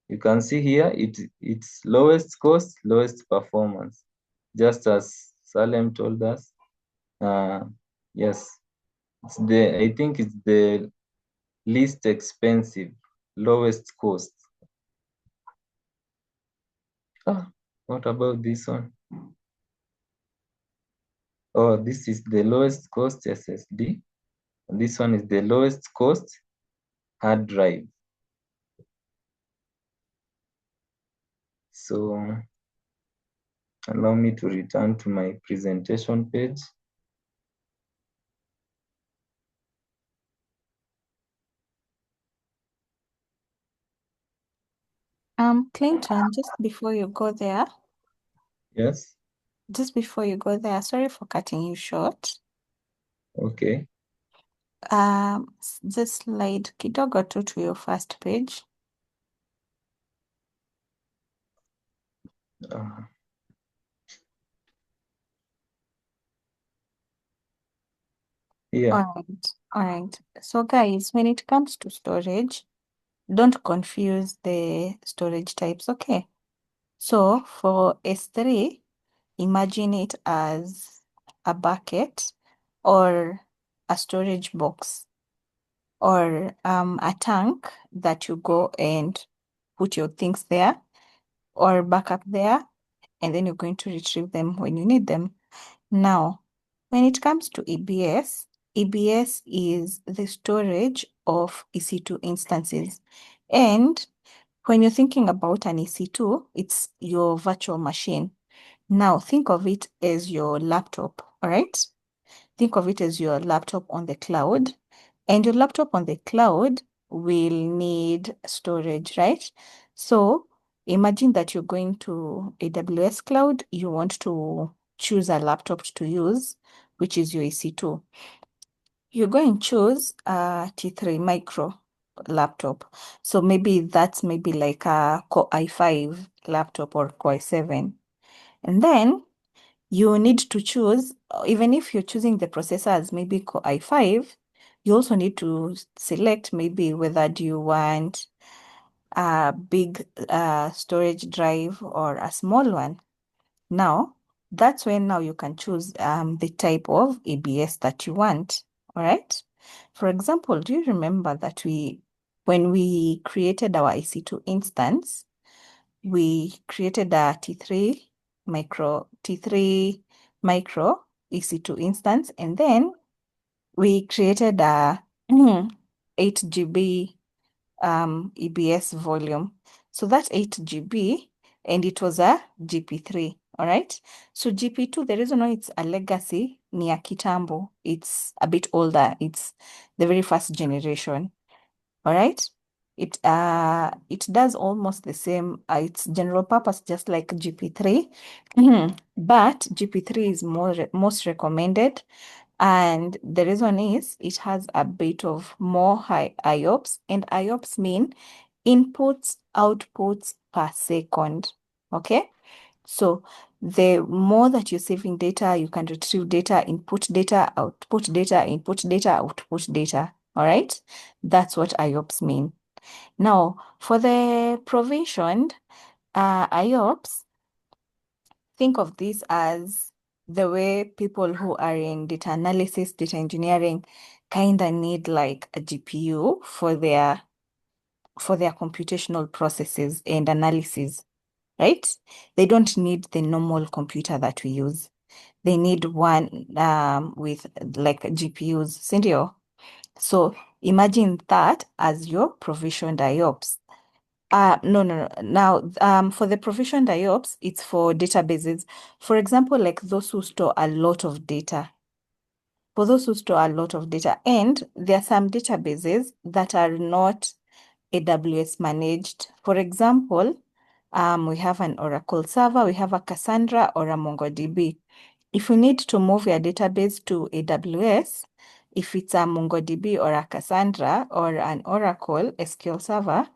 You can see here, it's lowest cost, lowest performance, just as Salem told us. Yes, I think it's the least expensive, lowest cost. What about this one? Oh, this is the lowest cost SSD. This one is the lowest cost hard drive. So Allow me to return to my presentation page. Clinton, just before you go there, Yes. sorry for cutting you short. Okay. Just slide kidogo tu to your first page. Uh, yeah. All right. So guys, when it comes to storage, don't confuse the storage types, okay? So for S3, imagine it as a bucket or a storage box or a tank that you go and put your things there or back up there, and then you're going to retrieve them when you need them. Now, when it comes to EBS, EBS is the storage of EC2 instances. And when you're thinking about an EC2, it's your virtual machine. Now, think of it as your laptop, all right? Think of it as your laptop on the cloud. And your laptop on the cloud will need storage, right? So imagine that you're going to AWS cloud, you want to choose a laptop to use, which is your EC2. You're going to choose a T3 micro laptop. So maybe that's maybe like a Core i5 laptop or Core i7. And then you need to choose, even if you're choosing the processor as maybe Core i5, you also need to select maybe whether do you want a big storage drive or a small one. Now, that's when now you can choose the type of EBS that you want, all right? For example, do you remember that when we created our EC2 instance, we created a T3 micro EC2 instance, and then we created a 8 GB EBS volume. So that's 8 GB, and it was a GP3, all right? So GP2, the reason why it's a legacy, ni ya kitambo, it's a bit older, it's the very first generation, all right? It does almost the same, it's general purpose, just like GP3, but GP3 is most recommended. And the reason is it has a bit of more high IOPS, and IOPS mean inputs, outputs per second. Okay. So the more that you're saving data, you can retrieve data, input data, output data, input data, output data. All right. That's what IOPS mean. Now, for the provisioned IOPS, think of this as the way people who are in data analysis, data engineering, kind of need like a GPU for their computational processes and analysis, right? They don't need the normal computer that we use. They need one with like GPUs, sindio? So imagine that as your provisioned IOPS. No. Now, for the provisioned IOPS, it's for databases. For example, like those who store a lot of data. For those who store a lot of data, and there are some databases that are not AWS managed. For example, we have an Oracle server, we have a Cassandra or a MongoDB. If you need to move your database to AWS, if it's a MongoDB or a Cassandra or an Oracle SQL server,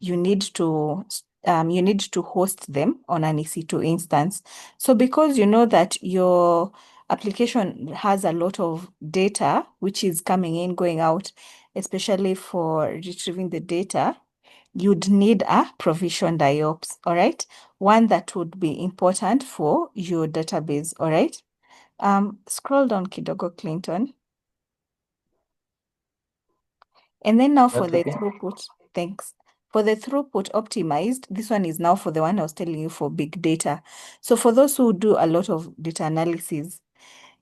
you need to host them on an EC2 instance. So because you know that your application has a lot of data, which is coming in, going out, especially for retrieving the data, you'd need a provisioned IOPS, all right? One that would be important for your database, all right? Scroll down kidogo, Clinton. And then now for That's the okay. throughput, thanks. For the throughput optimized, this one is now for the one I was telling you for big data. So for those who do a lot of data analysis,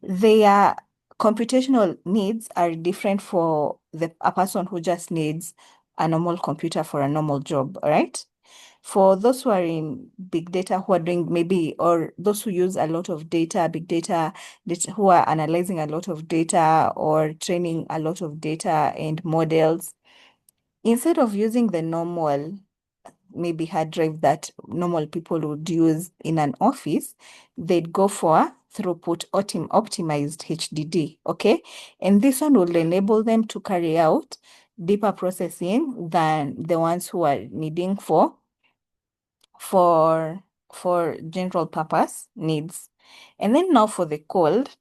their computational needs are different for a person who just needs a normal computer for a normal job, all right? For those who are in big data, who are doing maybe, or those who use a lot of data, big data, who are analyzing a lot of data or training a lot of data and models, instead of using the normal maybe hard drive that normal people would use in an office, they'd go for throughput optimized HDD, okay? And this one will enable them to carry out deeper processing than the ones who are needing for general purpose needs. And then now for the cold,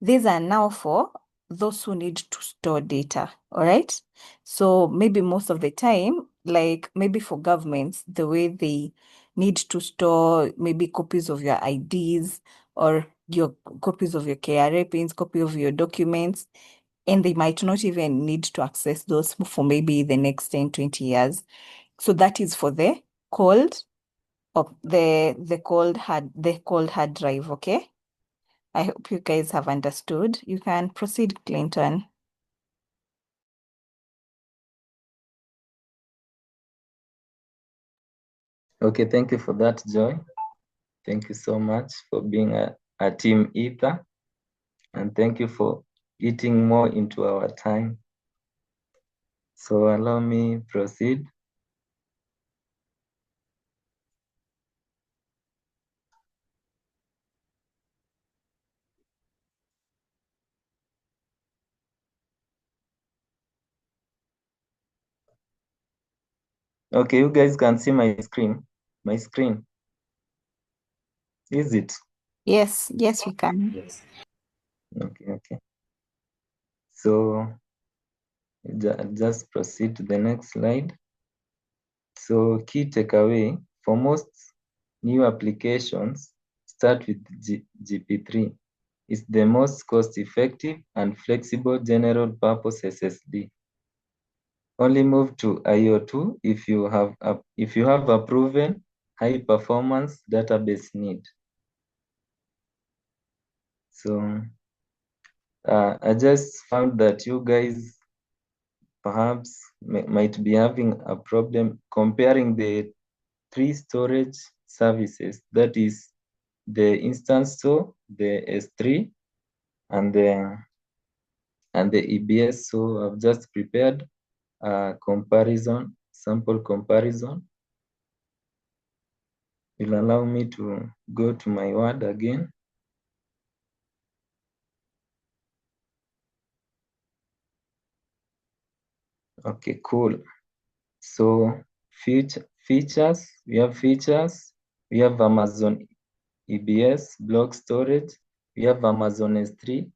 these are now for those who need to store data, all right? So maybe most of the time, like maybe for governments, the way they need to store maybe copies of your IDs or your copies of your KRA pins, copy of your documents, and they might not even need to access those for maybe the next 10, 20 years. So that is for the cold of the cold hard drive, okay? I hope you guys have understood. You can proceed, Clinton. Okay, thank you for that, Joy. Thank you so much for being a team ether. And thank you for eating more into our time. So allow me proceed. Okay, you guys can see my screen. My screen. Is it? Yes, we can. Yes. Okay. So just proceed to the next slide. So key takeaway, for most new applications, start with GP3. It's the most cost-effective and flexible general purpose SSD. Only move to IO2 if you have a proven high performance database need. So I just found that you guys perhaps might be having a problem comparing the three storage services, that is the instance store, the S3, and the EBS. So I've just prepared a comparison, sample comparison. Will allow me to go to my Word again. Okay, cool. So features, we have Amazon EBS, block storage, we have Amazon S3,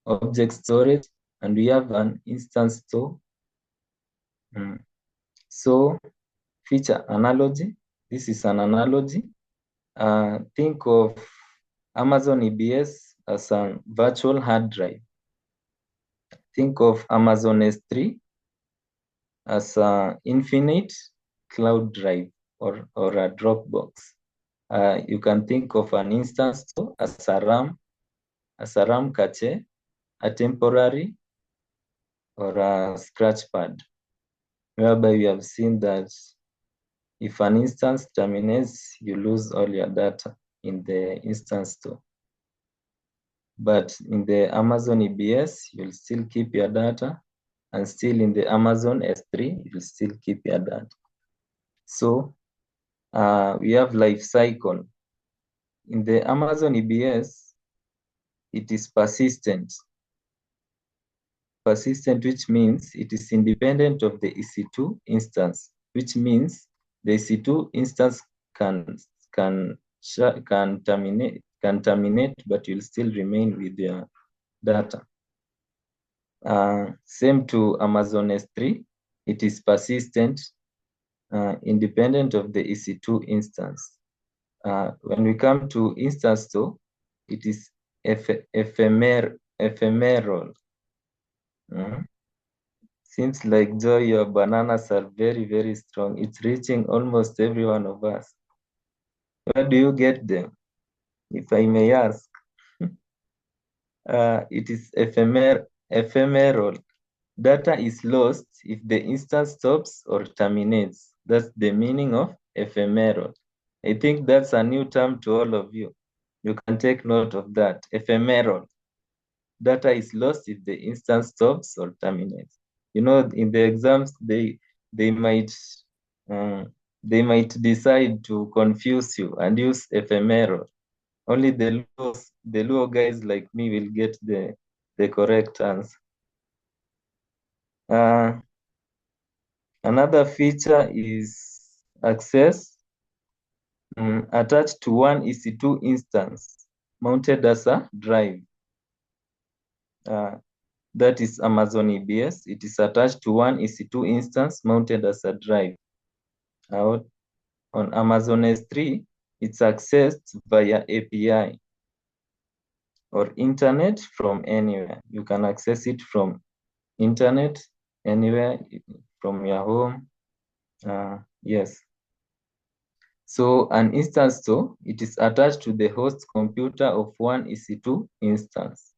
object storage, and we have an instance store. So feature analogy, this is an analogy. Think of Amazon EBS as a virtual hard drive. Think of Amazon S3 as an infinite cloud drive or a Dropbox. You can think of an instance store as a RAM cache, a temporary, or a scratch pad, whereby we have seen that if an instance terminates, you lose all your data in the instance store. But in the Amazon EBS, you'll still keep your data, and still in the Amazon S3, you'll still keep your data. So we have life cycle. In the Amazon EBS, it is persistent. Persistent, which means it is independent of the EC2 instance, which means the EC2 instance can terminate, but you'll still remain with your data. Same to Amazon S3, it is persistent, independent of the EC2 instance. When we come to instance store, it is ephemeral. Seems like, Joy, your bananas are very, very strong. It's reaching almost every one of us. Where do you get them, if I may ask? It is ephemeral. Data is lost if the instance stops or terminates. That's the meaning of ephemeral. I think that's a new term to all of you. You can take note of that. Ephemeral. Data is lost if the instance stops or terminates. You know, in the exams, they might decide to confuse you and use ephemeral. Only the Luo guys like me will get the correct answer. Another feature is access attached to one EC2 instance mounted as a drive. That is Amazon EBS. It is attached to one EC2 instance mounted as a drive. On Amazon S3, it's accessed via API or internet from anywhere. You can access it from internet anywhere from your home. Yes. So an instance store, it is attached to the host computer of one EC2 instance.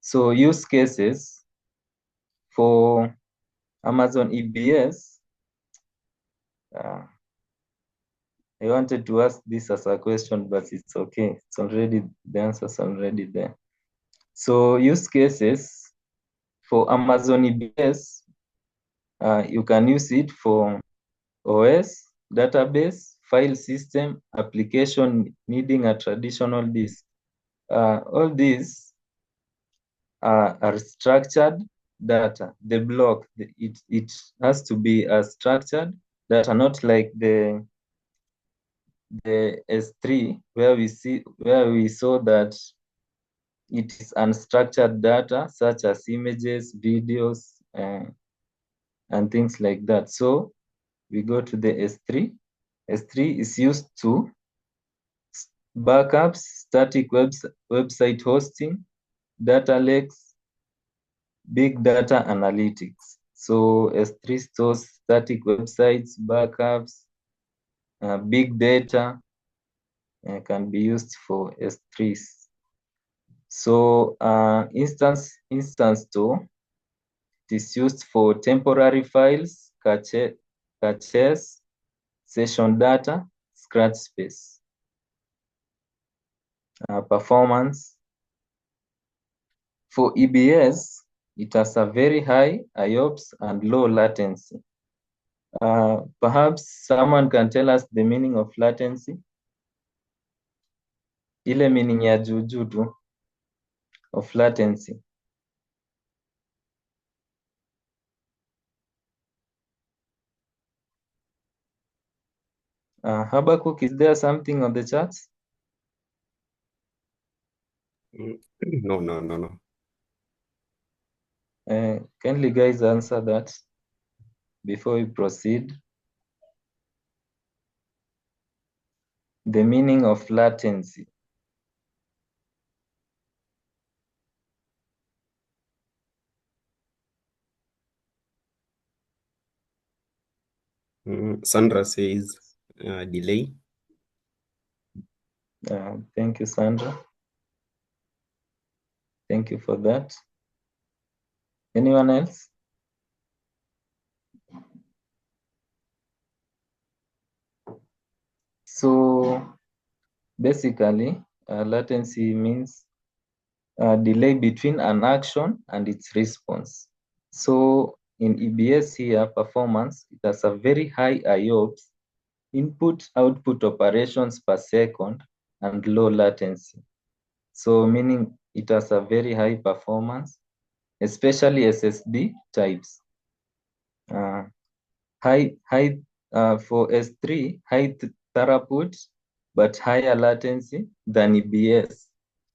So use cases for Amazon EBS, I wanted to ask this as a question, but it's okay. It's already, the answer's already there. So use cases for Amazon EBS, you can use it for OS, database, file system, application needing a traditional disk. All these are structured data. The block, it has to be a structured data, not like the S3 where we saw that it is unstructured data such as images, videos, and things like that. So we go to the S3. S3 is used to backups, static website hosting, data lakes, big data analytics. So S3 stores static websites, backups, big data, can be used for S3s. So instance store, it is used for temporary files, caches, session data, scratch space. Performance. For EBS, it has a very high IOPS and low latency. Perhaps someone can tell us the meaning of latency? Ile meaning ya juu tu of latency. Habakkuk, is there something on the charts? No. Kindly guys answer that before we proceed. The meaning of latency. Sandra says delay. Thank you, Sandra. Thank you for that. Anyone else? So basically, latency means a delay between an action and its response. So in EBS here, performance, it has a very high IOPS, input-output operations per second, and low latency. So meaning it has a very high performance, especially SSD types. For S3, high throughput, but higher latency than EBS,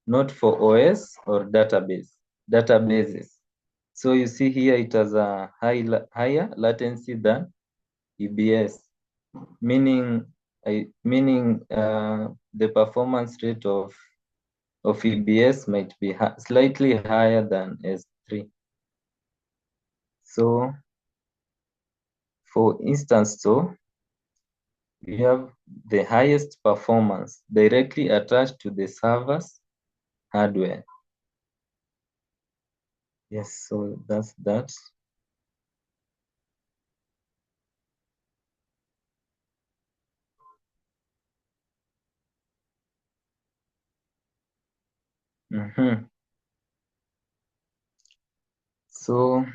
not for OS or databases. So you see here it has a higher latency than EBS, meaning the performance rate of EBS might be slightly higher than S3. So for instance store, we have the highest performance directly attached to the server's hardware. Yes, so that's that. So,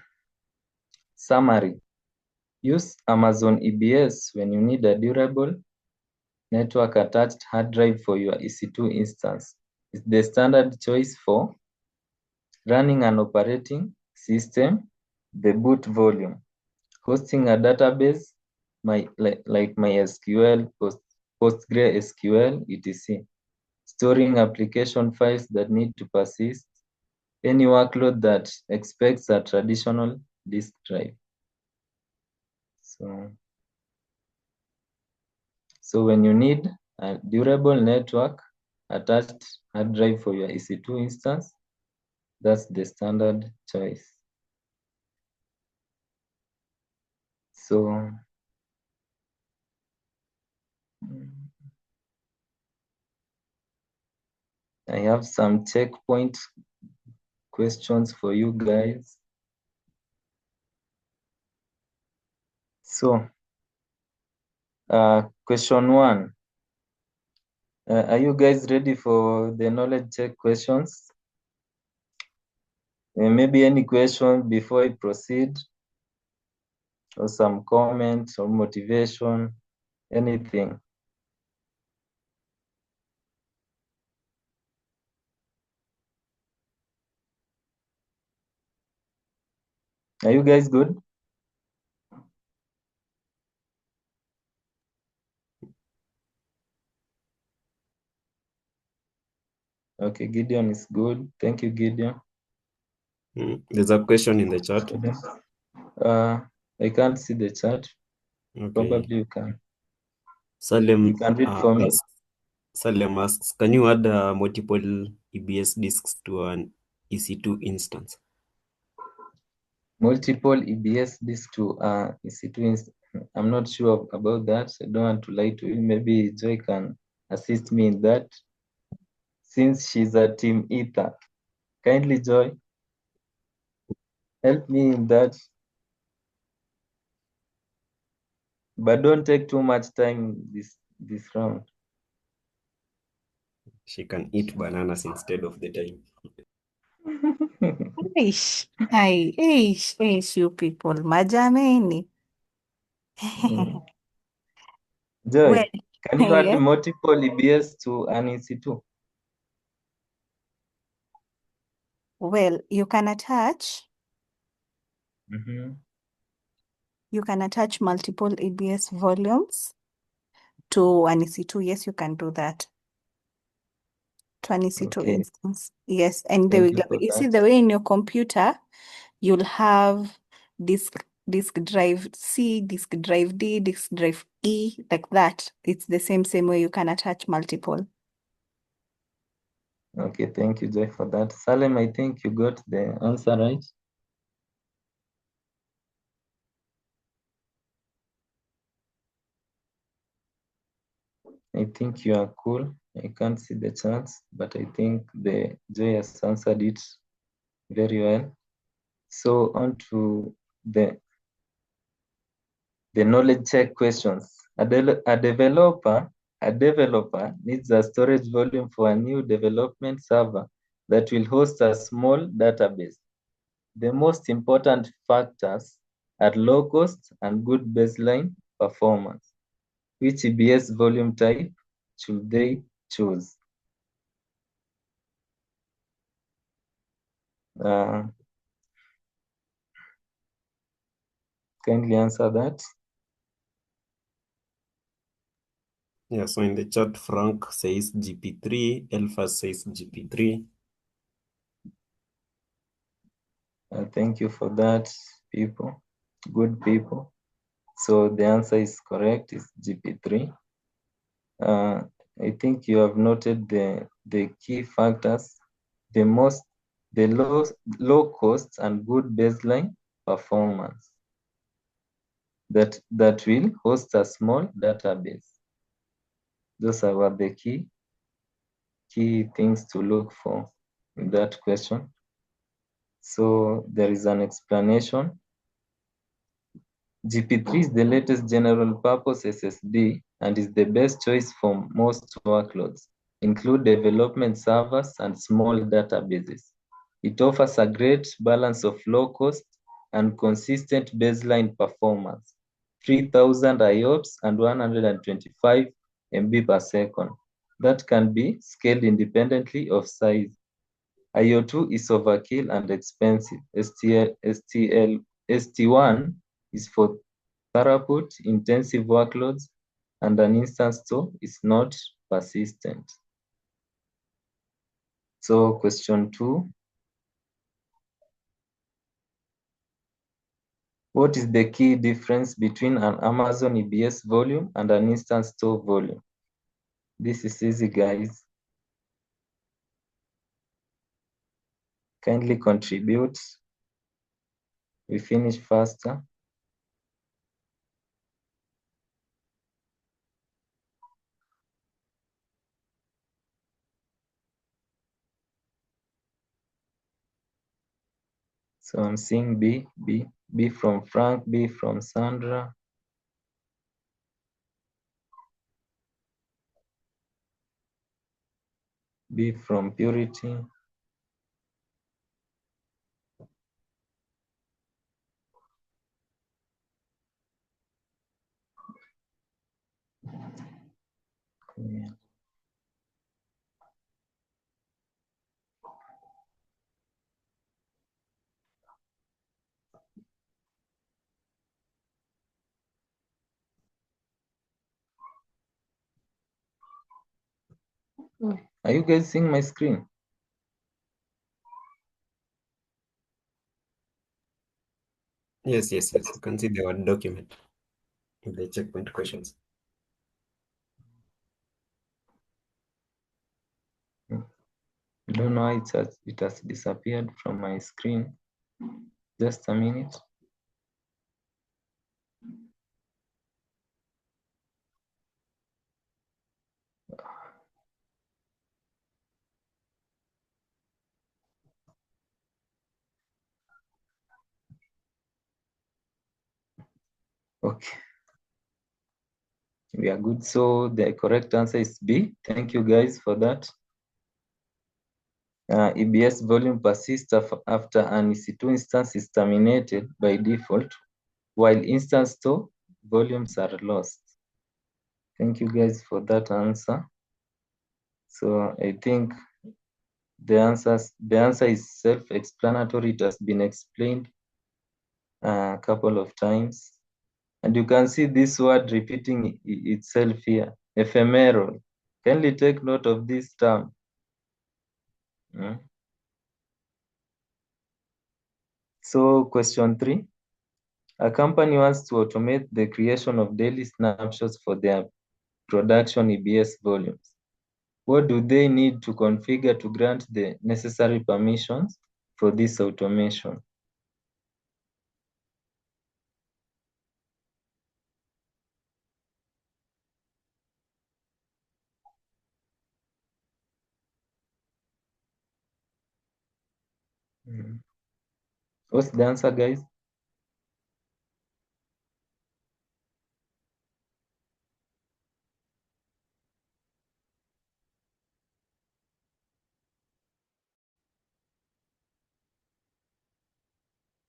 summary. Use Amazon EBS when you need a durable network-attached hard drive for your EC2 instance. It's the standard choice for running an operating system, the boot volume, hosting a database like MySQL, PostgreSQL, etc., storing application files that need to persist, any workload that expects a traditional disk drive. So when you need a durable network attached hard drive for your EC2 instance, that's the standard choice. So I have some checkpoint questions for you guys. So question 1. Are you guys ready for the knowledge check questions? Maybe any question before I proceed, or some comments or motivation, anything. Are you guys good? Okay, Gideon is good. Thank you, Gideon. There's a question in the chat. I can't see the chat. Okay. Probably you can. Salem, You can read for me. Salem asks, can you add multiple EBS disks to an EC2 instance? Multiple EBS disks to EC2 instance. I'm not sure about that. I don't want to lie to you. Maybe Joy can assist me in that, since she's a team Ether. Kindly, Joy, help me in that. But don't take too much time this round. She can eat bananas instead of the time. You people, majameni. Joy, Well, can you add yeah. multiple EBS to an EC2? Well, you can attach multiple EBS volumes to an EC2. Yes, you can do that. To an EC2 Okay. instance. Yes, and Thank you for you see that. the way in your computer, you'll have disk drive C, disk drive D, disk drive E, like that. It's the same way you can attach multiple. Okay, thank you, Joy, for that. Salem, I think you got the answer right. I think you are cool. I can't see the charts, but I think the Joy has answered it very well. So on to the knowledge check questions. A developer needs a storage volume for a new development server that will host a small database. The most important factors are low cost and good baseline performance. Which EBS volume type should they choose? Kindly answer that. Yeah, so in the chat, Frank says GP3, Elfa says GP3. Thank you for that, people. Good people. So the answer is correct, it's GP3. I think you have noted the key factors, the low cost and good baseline performance that will host a small database. Those are what the key things to look for in that question. So there is an explanation. GP3 is the latest general purpose SSD and is the best choice for most workloads. include development servers and small databases. It offers a great balance of low cost and consistent baseline performance, 3,000 IOPS and 125 MB per second. That can be scaled independently of size. IO2 is overkill and expensive. ST1 is for throughput, intensive workloads, and an instance store is not persistent. So question 2. What is the key difference between an Amazon EBS volume and an instance store volume? This is easy, guys. Kindly contribute. We finish faster. So I'm seeing B from Frank, B from Sandra. B from Purity. Yeah. Are you guys seeing my screen? Yes. You can see the Word document in the checkpoint questions. I don't know why it has disappeared from my screen. Just a minute. Okay. We are good. So the correct answer is B. Thank you guys for that. EBS volume persists after an EC2 instance is terminated by default, while instance store volumes are lost. Thank you guys for that answer. So I think the answer is self-explanatory. It has been explained a couple of times. And you can see this word repeating itself here, ephemeral. Kindly take note of this term. So question 3, a company wants to automate the creation of daily snapshots for their production EBS volumes. What do they need to configure to grant the necessary permissions for this automation? What's the answer, guys?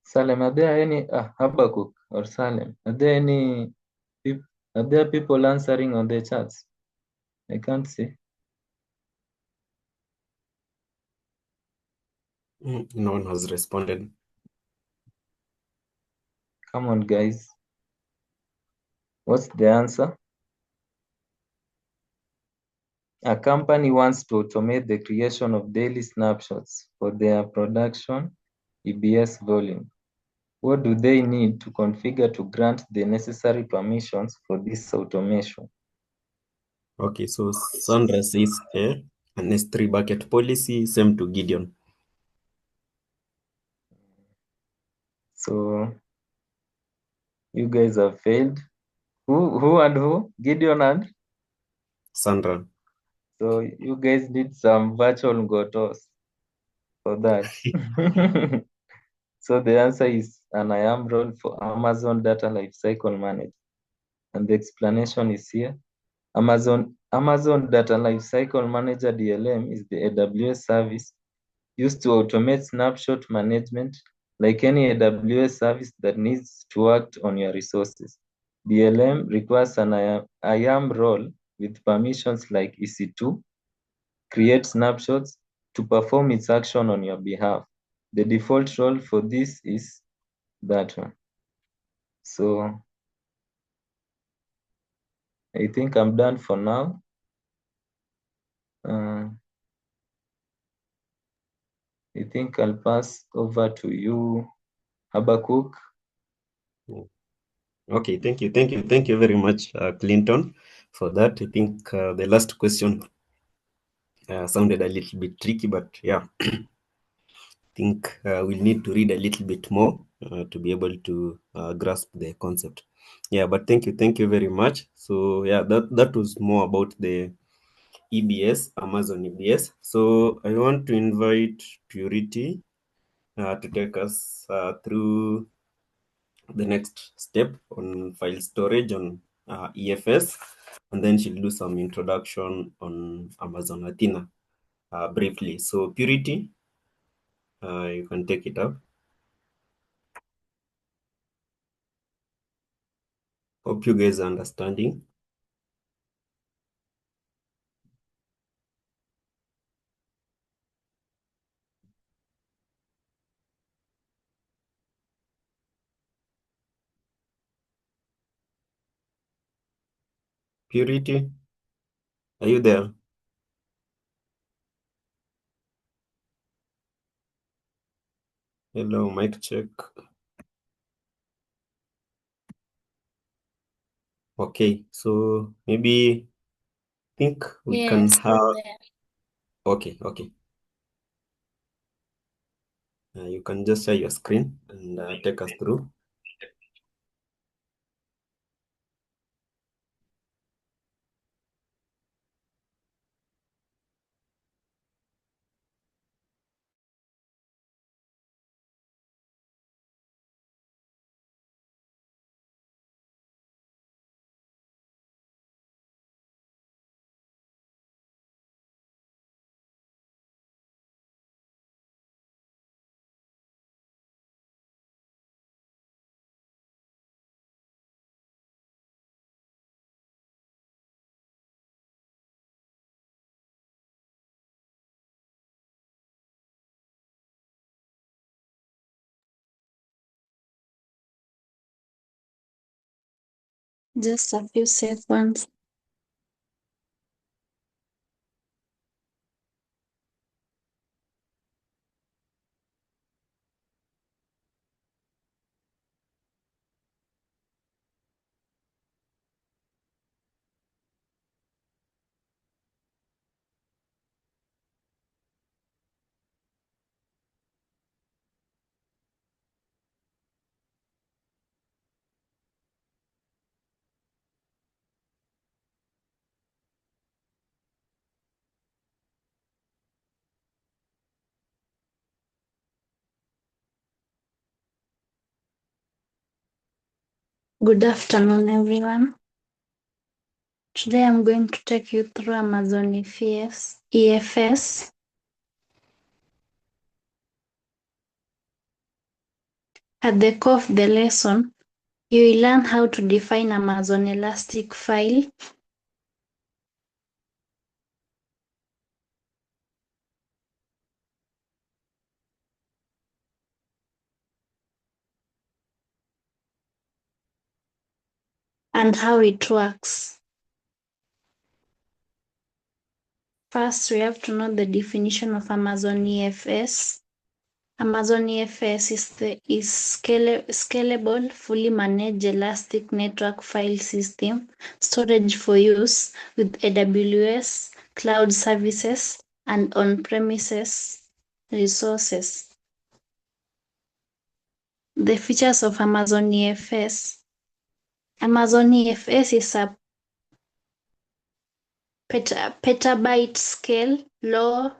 Salem, are there any Habakkuk or Salem? Are there people answering on the chats? I can't see. No one has responded. Come on, guys. What's the answer? A company wants to automate the creation of daily snapshots for their production EBS volume. What do they need to configure to grant the necessary permissions for this automation? Okay, so Sandra says an S3 bucket policy, same to Gideon. So you guys have failed. Who and who? Gideon and? Sandra. So you guys need some virtual gotos for that. So the answer is an IAM role for Amazon Data Lifecycle Manager. And the explanation is here. Amazon Amazon Data Lifecycle Manager DLM is the AWS service used to automate snapshot management like any AWS service that needs to act on your resources. DLM requires an IAM role with permissions like EC2, create snapshots to perform its action on your behalf. The default role for this is that one. So I think I'm done for now. I think I'll pass over to you, Habakkuk. Okay, thank you very much, Clinton, for that. I think the last question sounded a little bit tricky, but yeah, I think we'll need to read a little bit more to be able to grasp the concept. Yeah, but thank you very much. So yeah, that was more about the EBS, Amazon EBS. So I want to invite Purity to take us through the next step on file storage on EFS, and then she'll do some introduction on Amazon Athena briefly. So Purity, you can take it up. Hope you guys are understanding. Purity, are you there? Hello, mic check. Okay, so maybe think we can have. Okay. You can just share your screen and take us through. Just a few seconds. Good afternoon, everyone. Today I'm going to take you through Amazon EFS. At the core of the lesson, you will learn how to define Amazon Elastic File, and how it works. First, we have to know the definition of Amazon EFS. Amazon EFS is scalable, fully managed elastic network file system, storage for use with AWS, cloud services, and on-premises resources. The features of Amazon EFS. Amazon EFS is a petabyte scale, low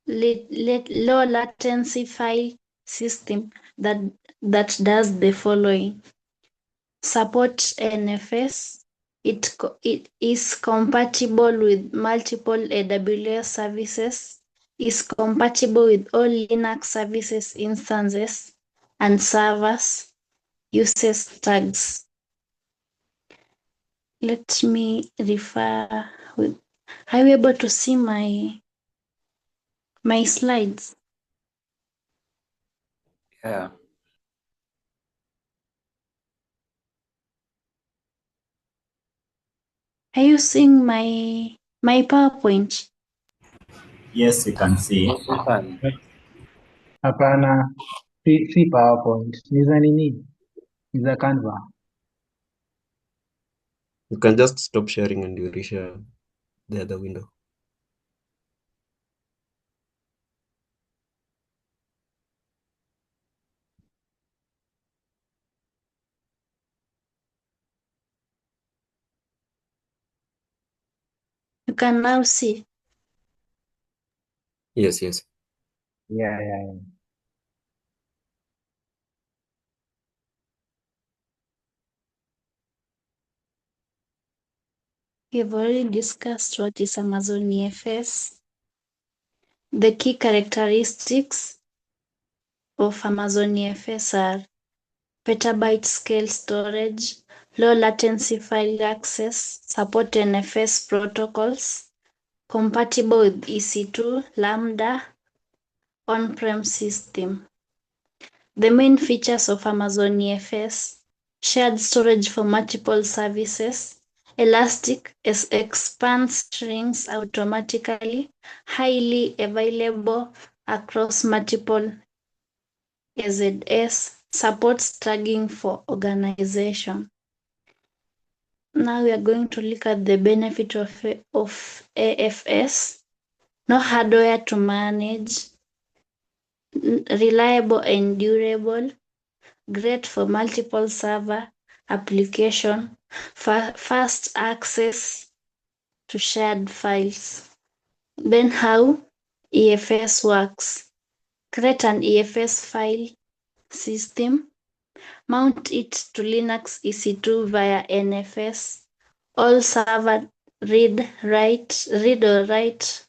latency file system that does the following: support NFS, It is compatible with multiple AWS services, is compatible with all Linux services instances and servers, uses tags. Let me refer with, are you able to see my slides? Yeah. Are you seeing my PowerPoint? Yes, you can see. Fine. Hapana, si PowerPoint. Niza nini? Niza Canva. You can just stop sharing and you reshare the other window. You can now see. Yes, yes. Yeah. We've already discussed what is Amazon EFS, the key characteristics of Amazon EFS are petabyte scale storage, low latency file access, support NFS protocols, compatible with EC2, Lambda, on-prem system. The main features of Amazon EFS: shared storage for multiple services, elastic expands strings automatically, highly available across multiple AZS, supports tagging for organization. Now we are going to look at the benefit of AFS. No hardware to manage, reliable and durable, great for multiple server application, fast access to shared files. Then how EFS works. Create an EFS file system, mount it to Linux EC2 via NFS. All server read or write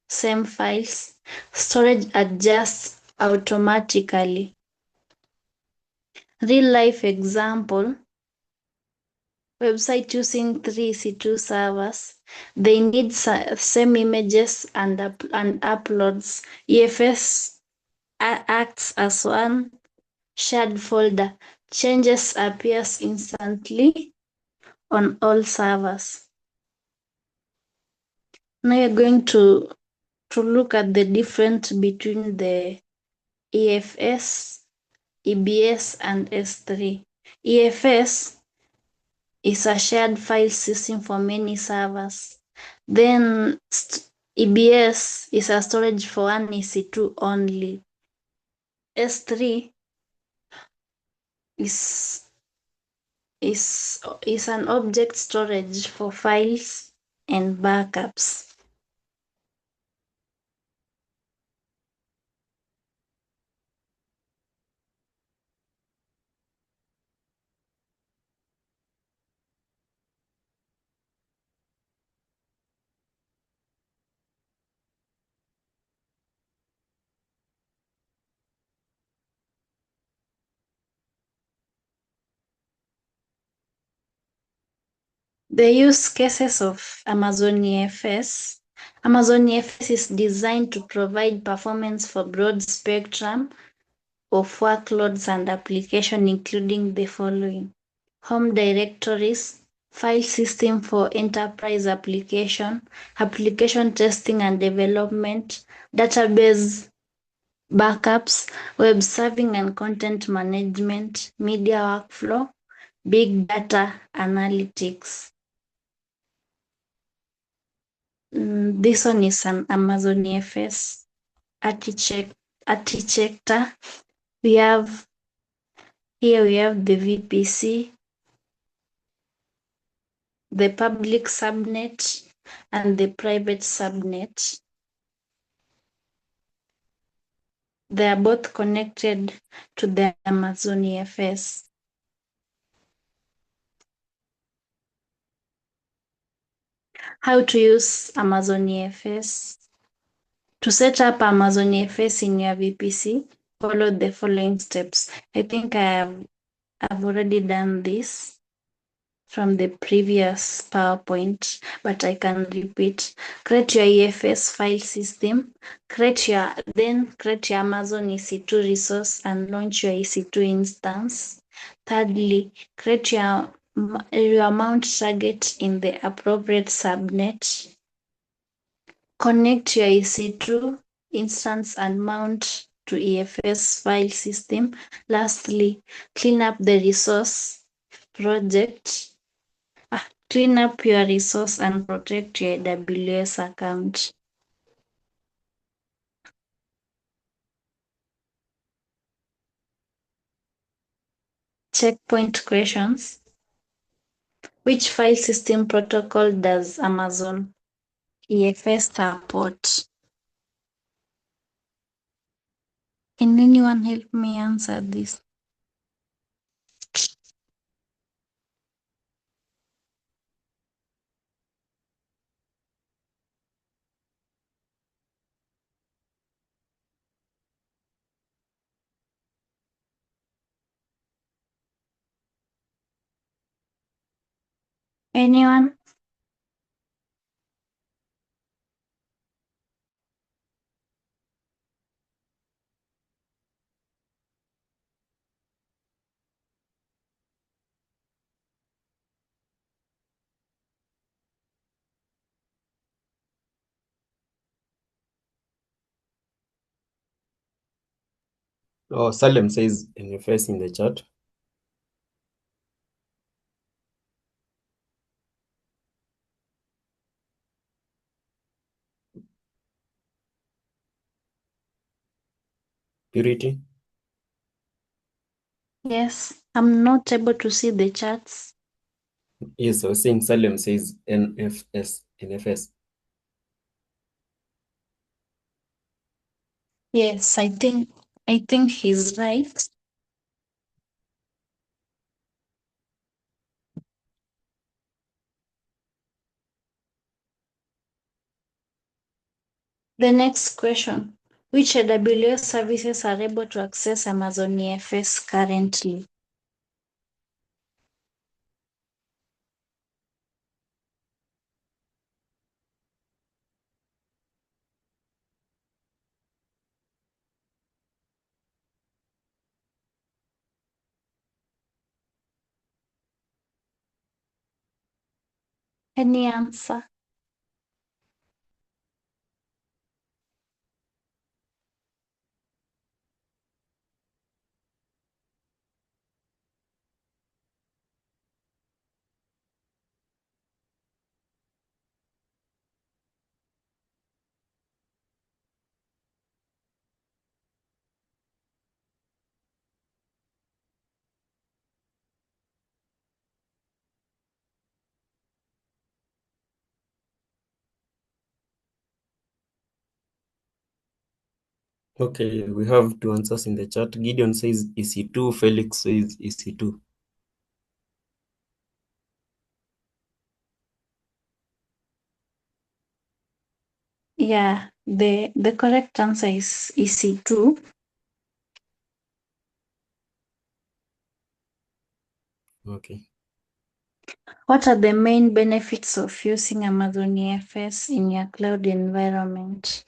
same files. Storage adjusts automatically. Real life example: website using 3 EC2 servers. They need same images and uploads. EFS acts as one shared folder. Changes appears instantly on all servers. Now you're going to look at the difference between the EFS, EBS, and S3. EFS is a shared file system for many servers. Then EBS is a storage for one EC2 only. S3 is an object storage for files and backups. The use cases of Amazon EFS. Amazon EFS is designed to provide performance for broad spectrum of workloads and applications, including the following: home directories, file system for enterprise application testing and development, database backups, web serving and content management, media workflow, big data analytics. This one is an Amazon EFS architecture. We have the VPC, the public subnet, and the private subnet. They are both connected to the Amazon EFS. How to use Amazon EFS. To set up Amazon EFS in your VPC, follow the following steps. I think I've already done this from the previous PowerPoint, but I can repeat. Create your EFS file system, create your Amazon EC2 resource and launch your EC2 instance. Thirdly, create your mount target in the appropriate subnet. Connect your EC2 instance and mount to EFS file system. Lastly, clean up the resource project. Clean up your resource and protect your AWS account. Checkpoint questions. Which file system protocol does Amazon EFS support? Can anyone help me answer this? Anyone? Oh, Salem says NFS in the chat. Purity? Yes, I'm not able to see the charts. Yes, I was saying Salem says NFS. Yes, I think he's right. The next question. Which AWS services are able to access Amazon EFS currently? Any answer? Okay, we have two answers in the chat. Gideon says EC2, Felix says EC2. Yeah, the correct answer is EC2. Okay. What are the main benefits of using Amazon EFS in your cloud environment?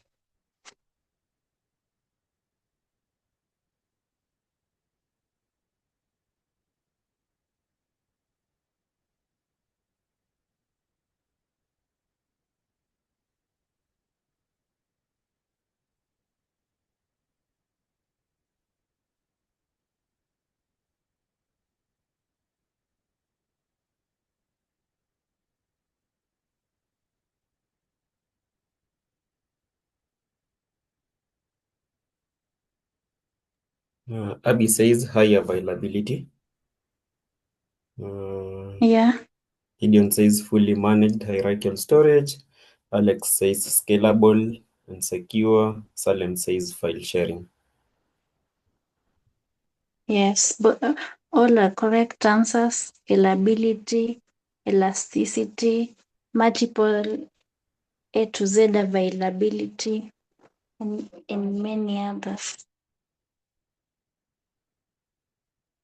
Abby says high availability. Yeah. Gideon says fully managed hierarchical storage. Alex says scalable and secure. Salem says file sharing. Yes, but all are correct answers. Scalability, elasticity, multiple A to Z availability, and many others.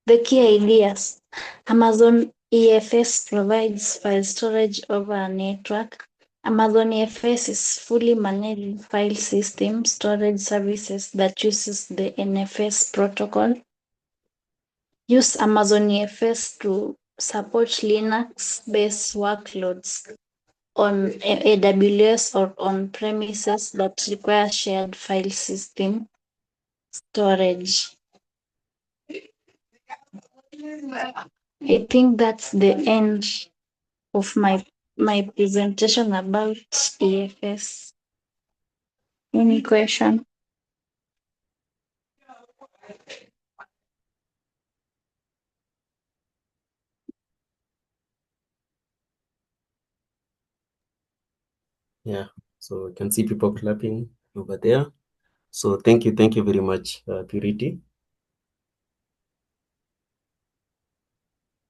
The key ideas. Amazon EFS provides file storage over a network. Amazon EFS is fully managed file system storage services that uses the NFS protocol. Use Amazon EFS to support Linux-based workloads on AWS or on premises that require shared file system storage. I think that's the end of my presentation about EFS. Any question? Yeah, so you can see people clapping over there. So thank you very much, Purity.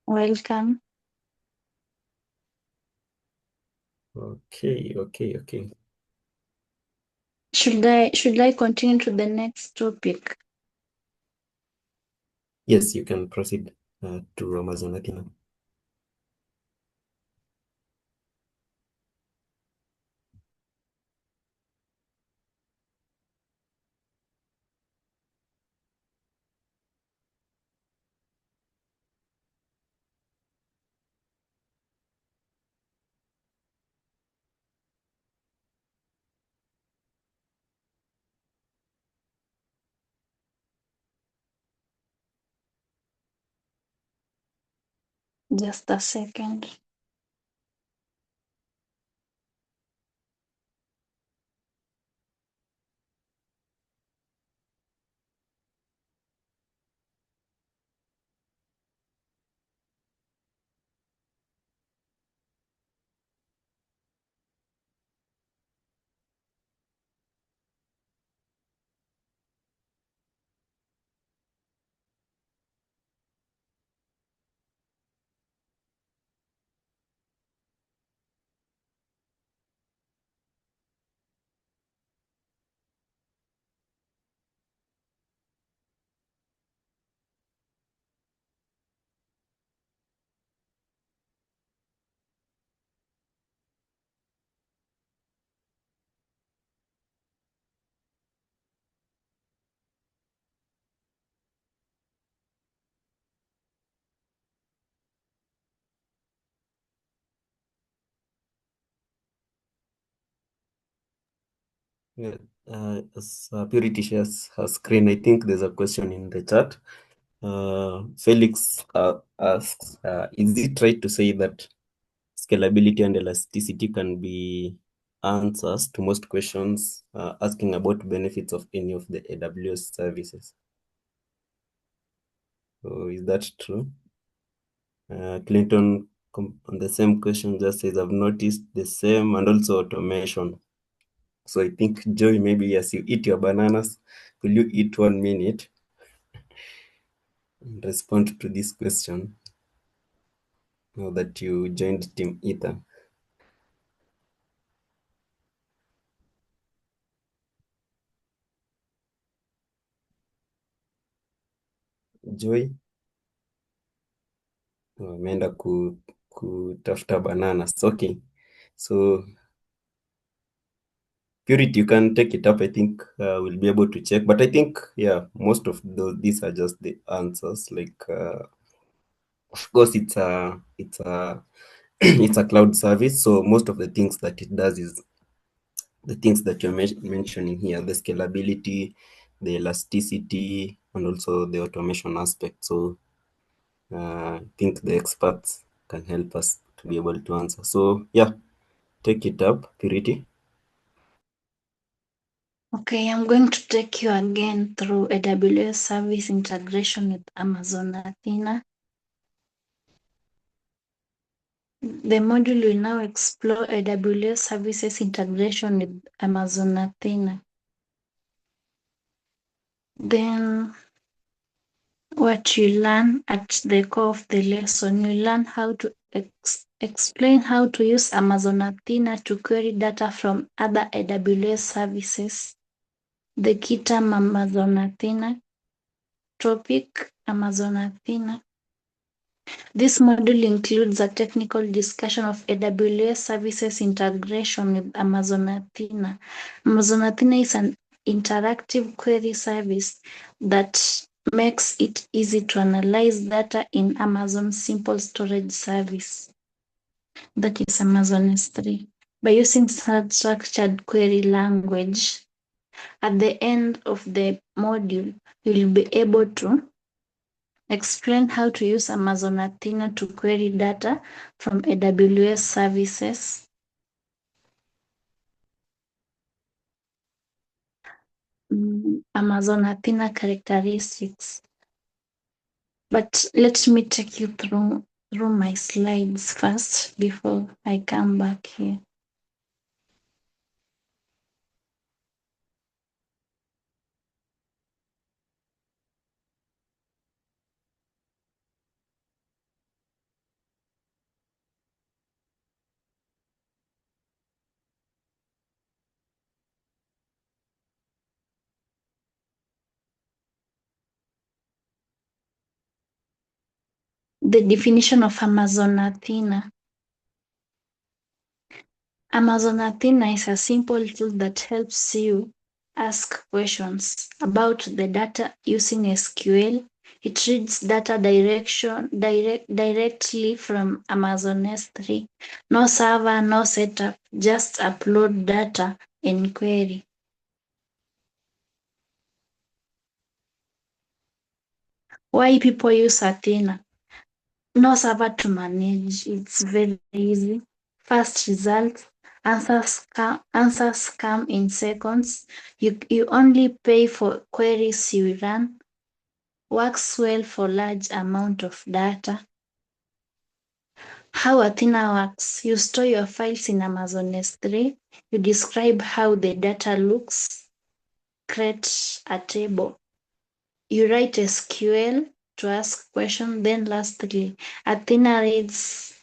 Welcome. Okay. Should I continue to the next topic? Yes, you can proceed to Amazon Athena. Just a second. Yeah, as Purity shares her screen, I think there's a question in the chat. Felix asks, is it right to say that scalability and elasticity can be answers to most questions asking about benefits of any of the AWS services? So is that true? Clinton on the same question just says, I've noticed the same, and also automation. So I think, Joy, maybe as you eat your bananas, will you eat 1 minute and respond to this question now that you joined Team Ether? Joy, ameenda kutafuta bananas. Okay, so Purity, you can take it up. I think we'll be able to check, but I think, yeah, most of these are just the answers. Like, of course, it's a it's a cloud service, so most of the things that it does is the things that you're mentioning here: the scalability, the elasticity, and also the automation aspect. So I think the experts can help us to be able to answer. So yeah, take it up, Purity. Okay, I'm going to take you again through AWS service integration with Amazon Athena. The module will now explore AWS services integration with Amazon Athena. Then what you learn at the core of the lesson, you learn how to Explain how to use Amazon Athena to query data from other AWS services. The key term Amazon Athena. Topic Amazon Athena. This module includes a technical discussion of AWS services integration with Amazon Athena. Amazon Athena is an interactive query service that makes it easy to analyze data in Amazon's simple storage service. That is Amazon S3. By using structured query language, at the end of the module, you'll be able to explain how to use Amazon Athena to query data from AWS services. Amazon Athena characteristics. But let me take you through my slides first before I come back here. The definition of Amazon Athena. Amazon Athena is a simple tool that helps you ask questions about the data using SQL. It reads data directly from Amazon S3. No server, no setup, just upload data and query. Why people use Athena? No server to manage. It's very easy. Fast results. Answers come in seconds. You only pay for queries you run. Works well for large amount of data. How Athena works. You store your files in Amazon S3. You describe how the data looks. Create a table. You write SQL to ask questions. Then lastly, Athena reads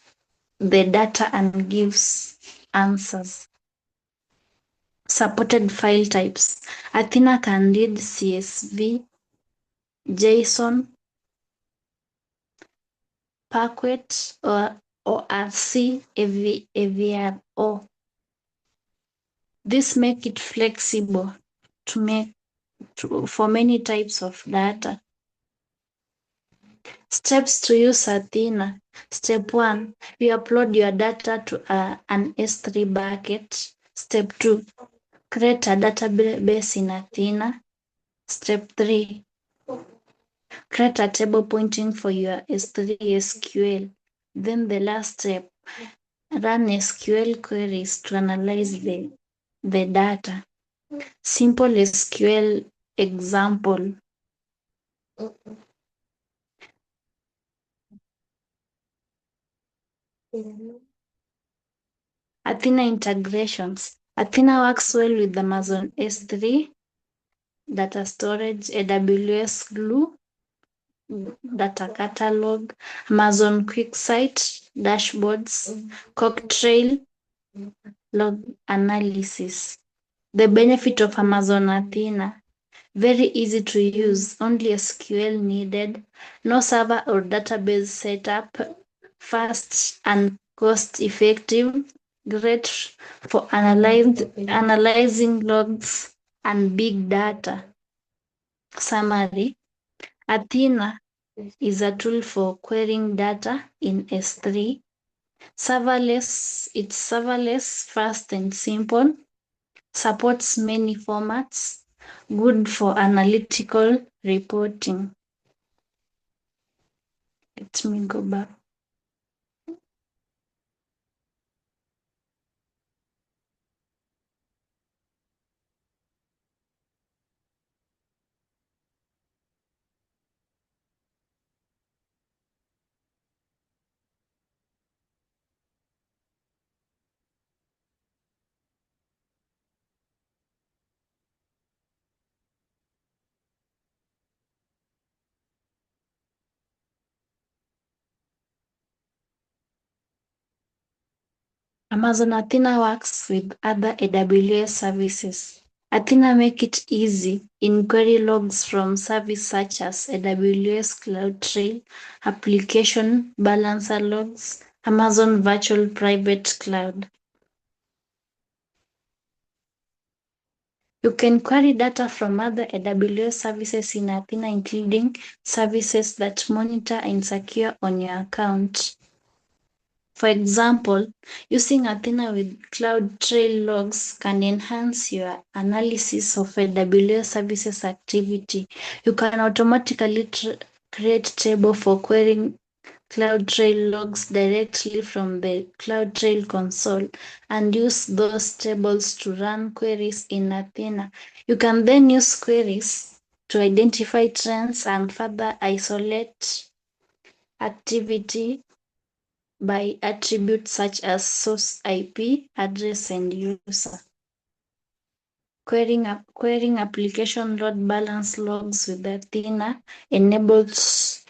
the data and gives answers. Supported file types. Athena can read CSV, JSON, Packet, or ORC, AVRO. This makes it flexible for many types of data. Steps to use Athena. Step 1, you upload your data to an S3 bucket. Step 2, create a database in Athena. Step 3, create a table pointing for your S3 SQL. Then the last step, run SQL queries to analyze the data. Simple SQL example. Athena integrations. Athena works well with Amazon S3, data storage, AWS Glue, data catalog, Amazon QuickSight, dashboards, Cocktail, log analysis. The benefit of Amazon Athena. Very easy to use, only SQL needed, no server or database setup, fast and cost effective, great for analyzing logs and big data. Summary, Athena is a tool for querying data in S3. It's serverless, fast and simple, supports many formats, good for analytical reporting. Let me go back. Amazon Athena works with other AWS services. Athena make it easy in query logs from services such as AWS CloudTrail, Application Balancer logs, Amazon Virtual Private Cloud. You can query data from other AWS services in Athena, including services that monitor and secure on your account. For example, using Athena with CloudTrail logs can enhance your analysis of AWS services activity. You can automatically create table for querying CloudTrail logs directly from the CloudTrail console and use those tables to run queries in Athena. You can then use queries to identify trends and further isolate activity by attributes such as source IP, address, and user. Querying application load balance logs with Athena enables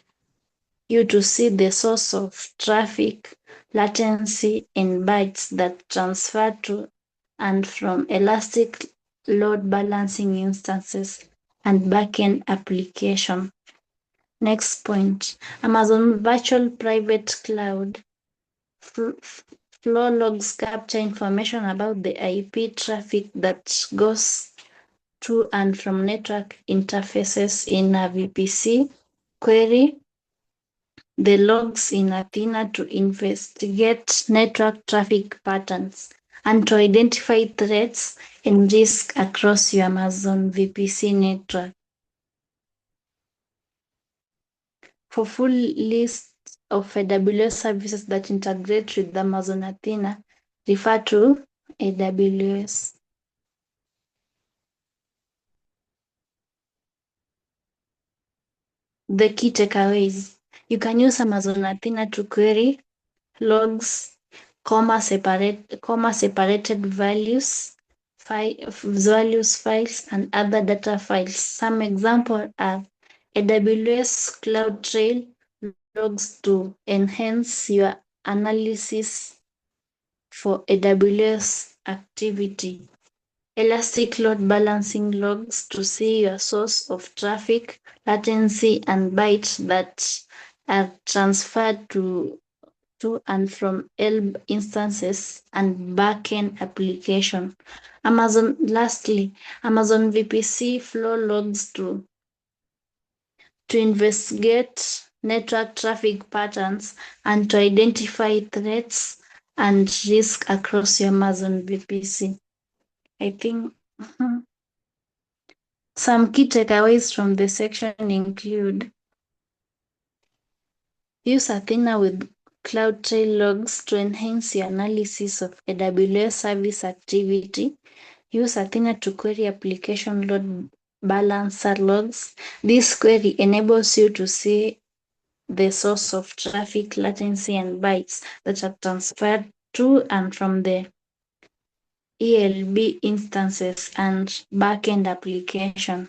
you to see the source of traffic, latency, and bytes that transfer to and from elastic load balancing instances and backend application. Next point, Amazon Virtual Private Cloud. Flow logs capture information about the IP traffic that goes to and from network interfaces in a VPC. Query the logs in Athena to investigate network traffic patterns and to identify threats and risks across your Amazon VPC network. For full list of AWS services that integrate with Amazon Athena, refer to AWS. The key takeaways. You can use Amazon Athena to query logs, separated values files, and other data files. Some examples are AWS CloudTrail logs to enhance your analysis for AWS activity. Elastic load balancing logs to see your source of traffic, latency, and bytes that are transferred to and from ELB instances and backend application. Lastly, Amazon VPC flow logs to investigate network traffic patterns and to identify threats and risk across your Amazon VPC. I think some key takeaways from the section include: use Athena with CloudTrail logs to enhance your analysis of AWS service activity. Use Athena to query application load balancer logs. This query enables you to see the source of traffic, latency, and bytes that are transferred to and from the ELB instances and backend application.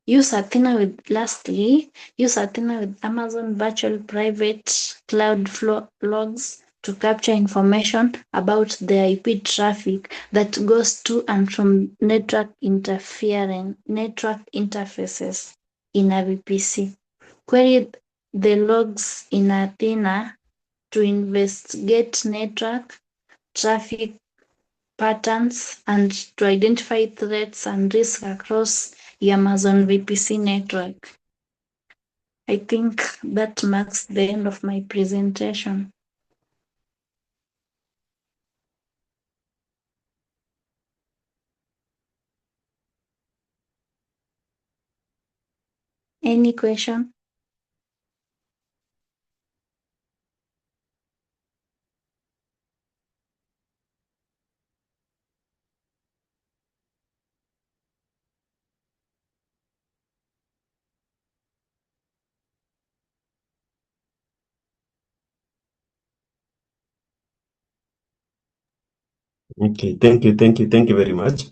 Lastly, use Athena with Amazon Virtual Private Cloud flow logs to capture information about the IP traffic that goes to and from network interfaces in a VPC. Query the logs in Athena to investigate network traffic patterns and to identify threats and risks across the Amazon VPC network. I think that marks the end of my presentation. Any question? Okay, thank you very much,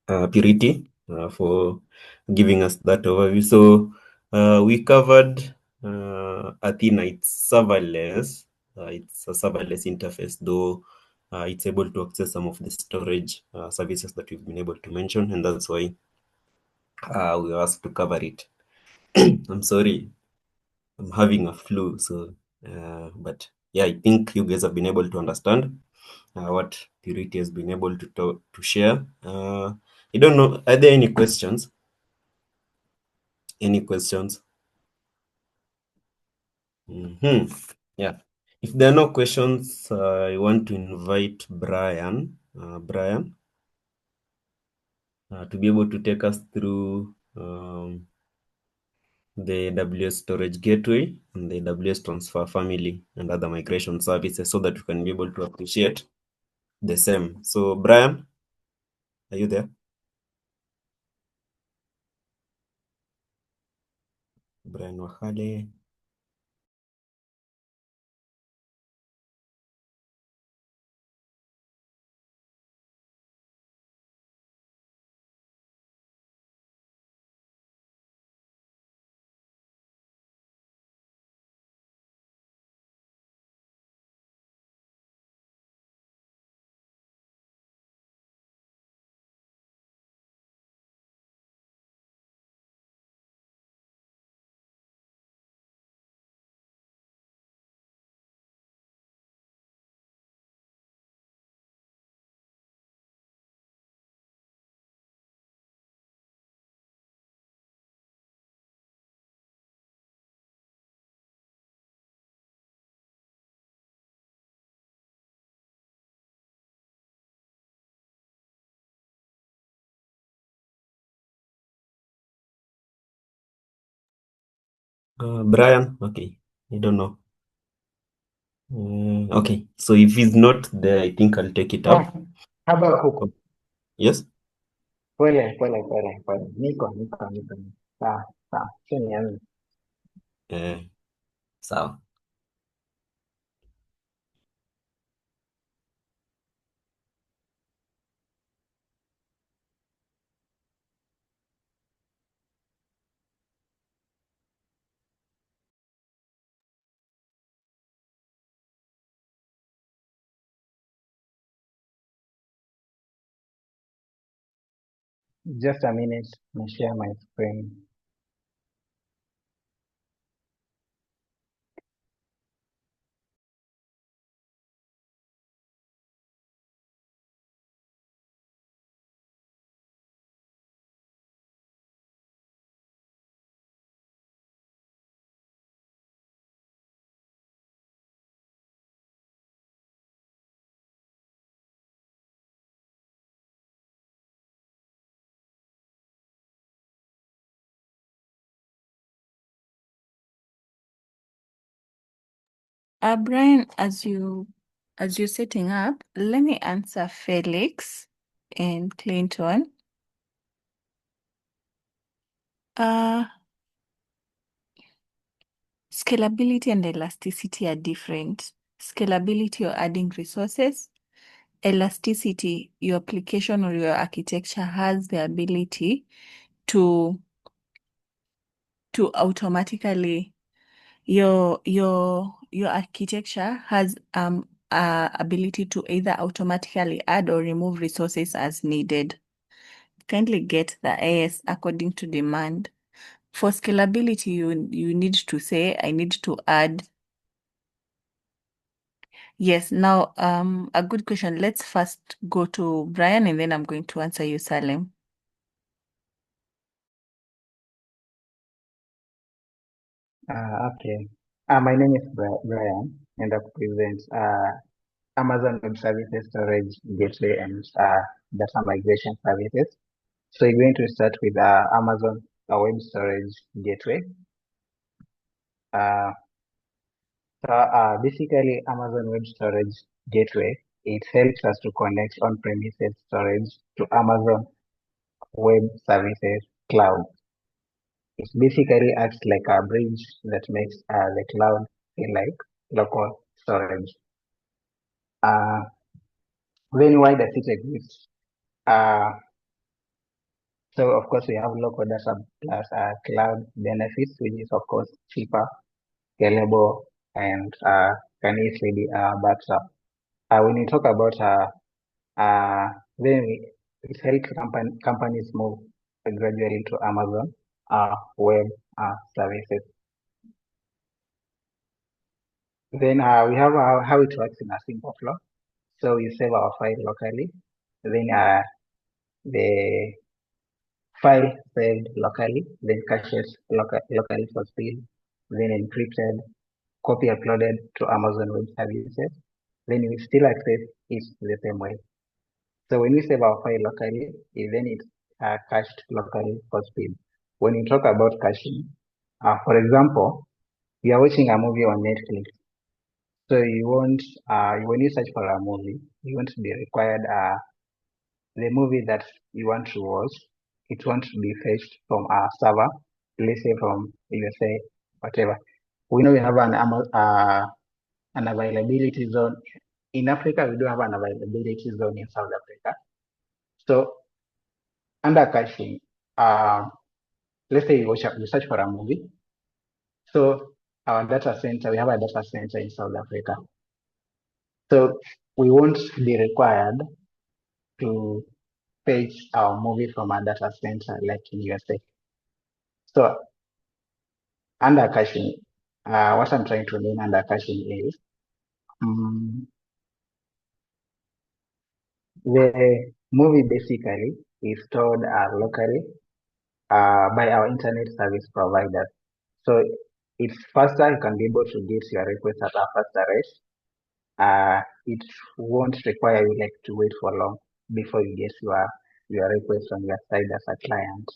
Purity, for giving us that overview. So we covered Athena, it's serverless, It's a serverless interface, though it's able to access some of the storage services that we've been able to mention, and that's why we were asked to cover it. I'm sorry, I'm having a flu, so but yeah, I think you guys have been able to understand what Purity has been able to share. I don't know, are there any questions? Any questions? Yeah. If there are no questions, I want to invite Brian. Brian, to be able to take us through the AWS Storage Gateway and the AWS Transfer Family and other migration services so that we can be able to appreciate the same. So, Brian, are you there? Brian Wahale. Brian, okay, I don't know. Okay, so if he's not there, I think I'll take it up. Habakkuk. Yes? Pole. Niko. Sawa. Nianze. Sawa. Just a minute. I share my screen. Brian, as you're setting up, let me answer Felix and Clinton. Scalability and elasticity are different. Scalability, you're adding resources. Elasticity, your application or your architecture has the ability to automatically your architecture has ability to either automatically add or remove resources as needed. Kindly get the AS according to demand. For scalability, you need to say, I need to add. Yes, now a good question. Let's first go to Brian and then I'm going to answer you, Salem. Okay. My name is Brian, and I present Amazon Web Services Storage Gateway and Data Migration Services. So we're going to start with Amazon Web Storage Gateway. Basically, Amazon Web Storage Gateway, it helps us to connect on-premises storage to Amazon Web Services Cloud. It basically acts like a bridge that makes the cloud feel like local storage. Then why does it exist? So of course we have local data plus cloud benefits, which is of course cheaper, scalable, and can easily be backed up. When we talk about then it helps companies move gradually to Amazon Web Services. Then we have how it works in a simple flow. So we save our file locally. Then the file saved locally, then cached locally for speed, then encrypted, copy uploaded to Amazon Web Services. Then we still access it the same way. So when we save our file locally, then it's cached locally for speed. When you talk about caching, for example, you are watching a movie on Netflix. So you won't, when you search for a movie, you won't be required the movie that you want to watch. It won't be fetched from a server, let's say from USA, whatever. We know we have an availability zone. In Africa, we do have an availability zone in South Africa. So under caching, let's say you search for a movie. So our data center, we have a data center in South Africa. So we won't be required to fetch our movie from a data center like in USA. So under caching, what I'm trying to mean under caching is the movie basically is stored locally by our internet service provider. So it's faster, you can be able to get your request at a faster rate. It won't require you like to wait for long before you get your request on your side as a client.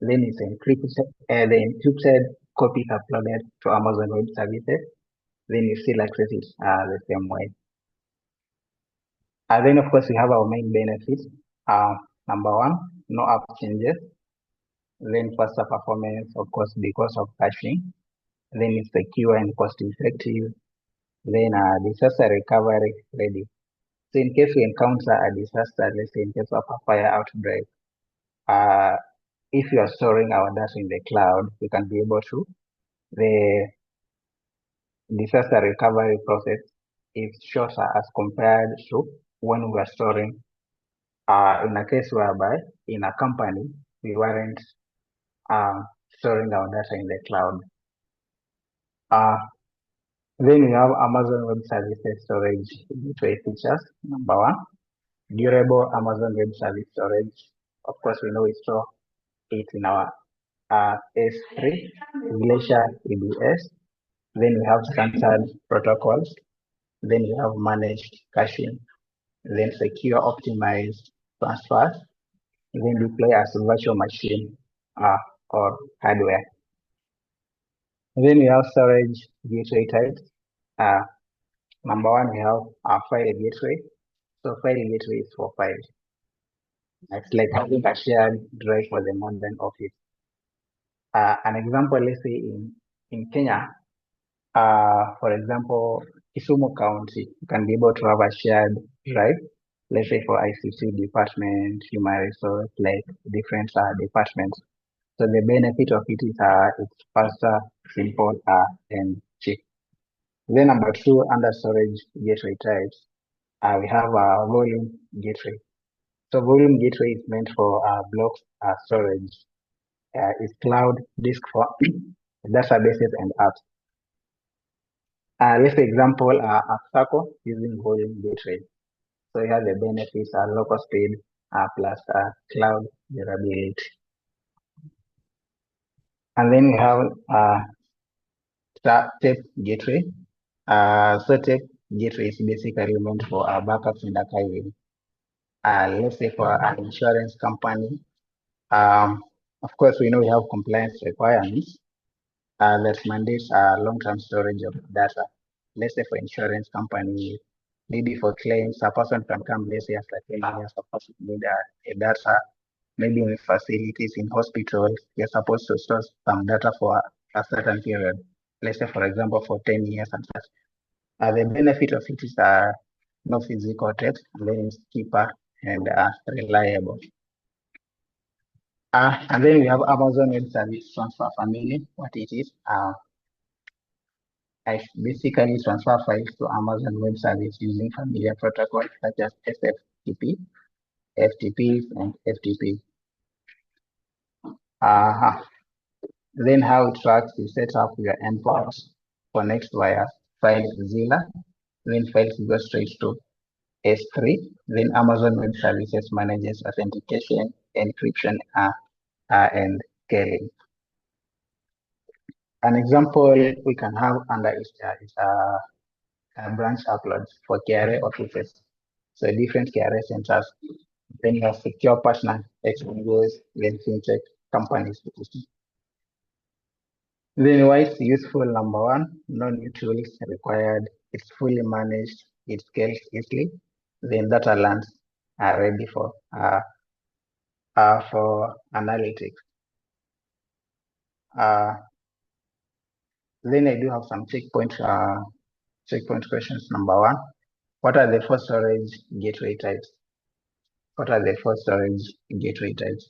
Then it's encrypted, the encrypted copy uploaded to Amazon Web Services. Then you still access it the same way. And then of course we have our main benefits. Number one, no app changes. Then faster performance, of course, because of caching. Then it's secure and cost effective. Then disaster recovery ready. So in case we encounter a disaster, let's say in case of a fire outbreak, if you are storing our data in the cloud, we can be able to. The disaster recovery process is shorter as compared to when we are storing. In a case whereby in a company we weren't storing our data in the cloud. Then we have Amazon Web Services storage gateway features. Number one, durable Amazon Web Service storage. Of course, we know we store it in our S3, Glacier AWS. Then we have standard protocols. Then we have managed caching. Then secure optimized transfers. Then deploy as a virtual machine or hardware. Then we have storage gateway types. Number one, we have our file gateway. So file gateway is for files. It's like having a shared drive for the modern office. An example, let's say in Kenya, for example, Kisumu County, you can be able to have a shared drive, let's say for ICT department, human resource, like different departments. So the benefit of it is it's faster, simple, and cheap. Then number two, under storage gateway types, we have a volume gateway. So volume gateway is meant for block storage. It's cloud, disk for databases and apps. Let's example a circle using volume gateway. So you have the benefits local speed plus cloud durability. And then we have tape gateway. So tape gateway is basically meant for backups and archiving. Let's say for an insurance company, of course, we know we have compliance requirements that mandates long-term storage of data. Let's say for insurance company, maybe for claims, a person can come, let's say after 10 years, a person need a data. Maybe in facilities, in hospitals, you're supposed to store some data for a certain period. Let's say, for example, for 10 years and such. The benefit of it is no physical threat, and then it's cheaper and reliable. And then we have Amazon Web Service Transfer Family, what it is. I basically transfer files to Amazon Web Service using familiar protocols such as SFTP, FTPs, and FTP. Then how it works, you set up your endpoint, connect via FileZilla, then files go straight to S3, then Amazon Web Services manages authentication, encryption, and scaling. An example we can have under is branch uploads for KRA offices. So different KRA centers, then you have secure partner exchanges, then fintech companies. Then why it's useful? Number one, no new tools required. It's fully managed. It scales easily. Then data lands are ready for analytics. Then I do have some checkpoint questions. Number one, what are the four storage gateway types? What are the four storage gateway types?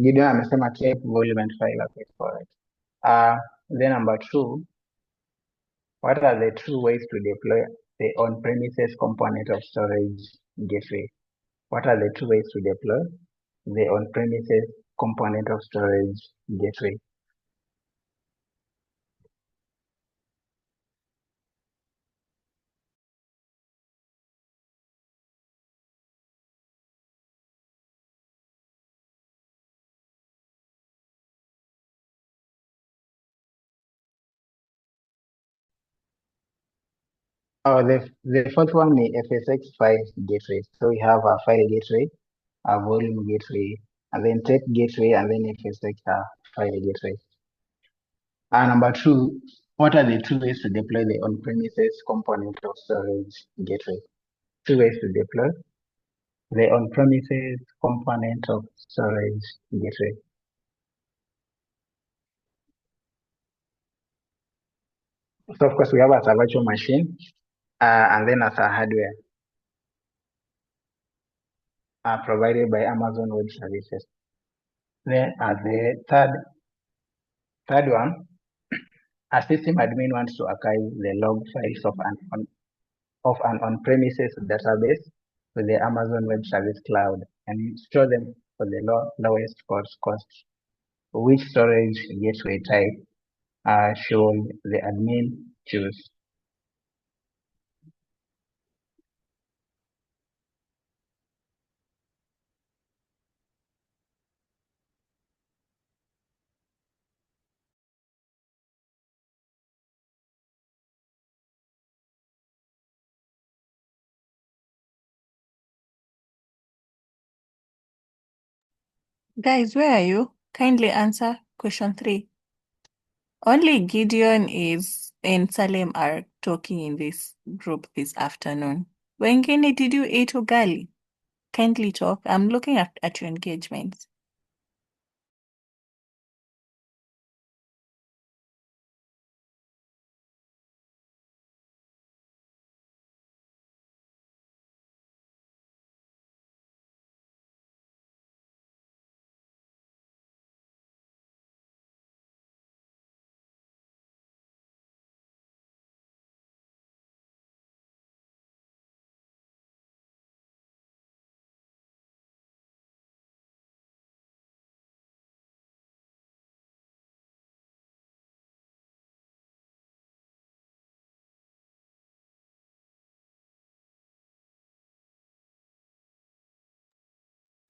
Gideon amesema tape, volume, and file. Okay, correct. Then number two, what are the two ways to deploy the on-premises component of storage gateway? What are the two ways to deploy the on-premises component of storage gateway? Oh, the first one is FSX file gateway. So we have a file gateway, a volume gateway, and then tape gateway, and then FSX file gateway. Number two, what are the two ways to deploy the on-premises component of storage gateway? Two ways to deploy the on-premises component of storage gateway. So of course we have as a virtual machine, and then as a hardware provided by Amazon Web Services. Then the third one, a system admin wants to archive the log files of an on-premises database to the Amazon Web Service cloud and store them for the lowest cost. Which storage gateway type should the admin choose? Guys, where are you? Kindly answer question 3. Only Gideon and Salem are talking in this group this afternoon. Wengine, did you eat ugali? Kindly talk. I'm looking at your engagements.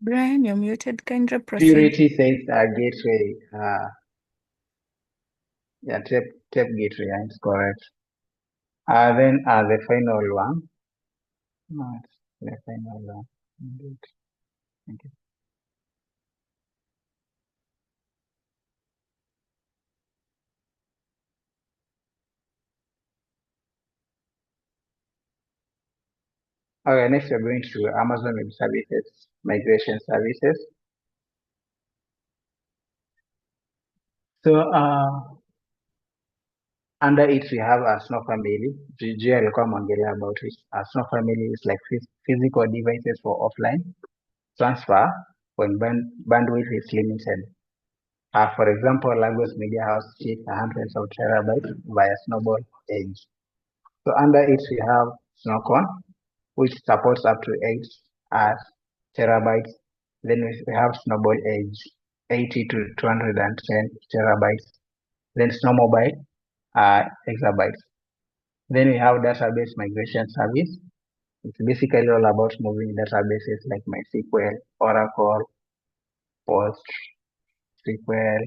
Brian, you're muted. Kindly proceed. Purity says gateway. Yeah, tape gateway. That's correct. Then the final one. No, it's the final one. Indeed. Thank you. Okay, next we're going to Amazon Web Services, Migration Services. So under it we have a Snow family. Juu alikuwa ameongelea about it. A Snow family is like physical devices for offline transfer when bandwidth is limited. For example, Lagos Media House ships hundreds of terabytes via Snowball Edge. So under it we have Snowcon, which supports up to 8 terabytes. Then we have Snowball Edge, 80 to 210 terabytes. Then Snowmobile, exabytes. Then we have database migration service. It's basically all about moving databases like MySQL, Oracle, PostgreSQL,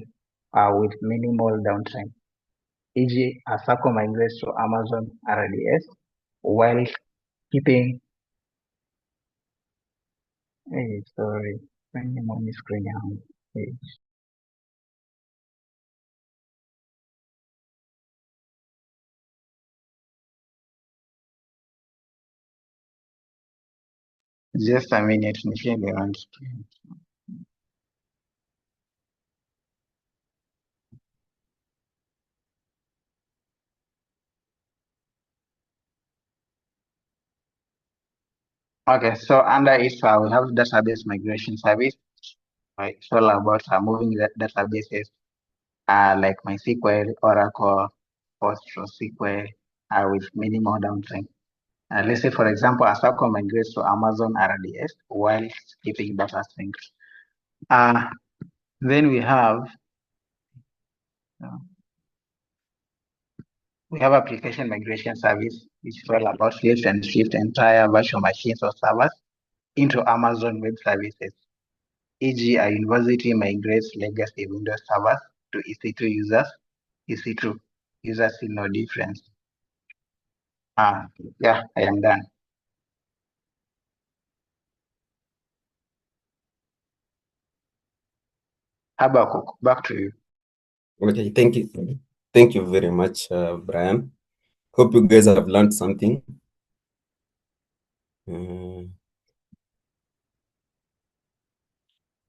with minimal downtime. E.g., a Circle migrates to Amazon RDS while keeping sorry, on screen now. Just a minute, Michelle, they want to. Okay, so under it, we have database migration service. Right, it's all about moving the databases like MySQL, Oracle, PostgreSQL with minimal downtime. Let's say, for example, a Circle migrates to Amazon RDS while keeping data synced. Then we have application migration service, which is all about lift and shift entire virtual machines or servers into Amazon Web Services. E.g., a university migrates legacy Windows servers to EC2 users. EC2 users see no difference. Yeah, I am done. Habakkuk, back to you. Okay, thank you. Thank you very much, Brian. Hope you guys have learned something.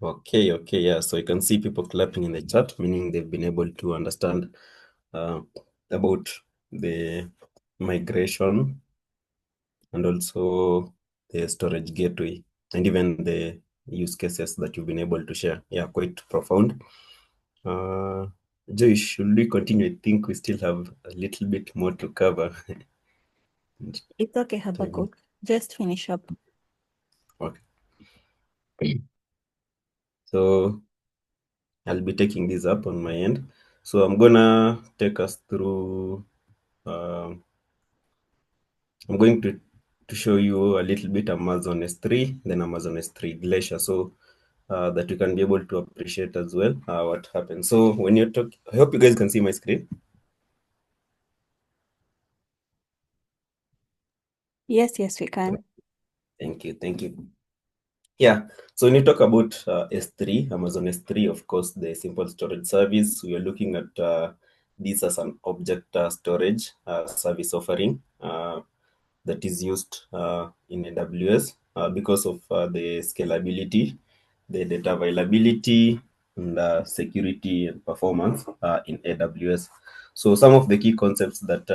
Okay, yeah. So you can see people clapping in the chat, meaning they've been able to understand about the migration and also the storage gateway and even the use cases that you've been able to share. Yeah, quite profound. Joy, should we continue? I think we still have a little bit more to cover. It's okay, Habakkuk. Just finish up. Okay. So I'll be taking this up on my end. So I'm gonna take us through. I'm going to show you a little bit Amazon S3, then Amazon S3 Glacier, so that you can be able to appreciate as well what happens. So when you talk, I hope you guys can see my screen. Yes, we can. Thank you. Yeah, so when you talk about S3, Amazon S3, of course, the simple storage service, we are looking at this as an object storage service offering that is used in AWS because of the scalability, the data availability, and security and performance in AWS. So some of the key concepts that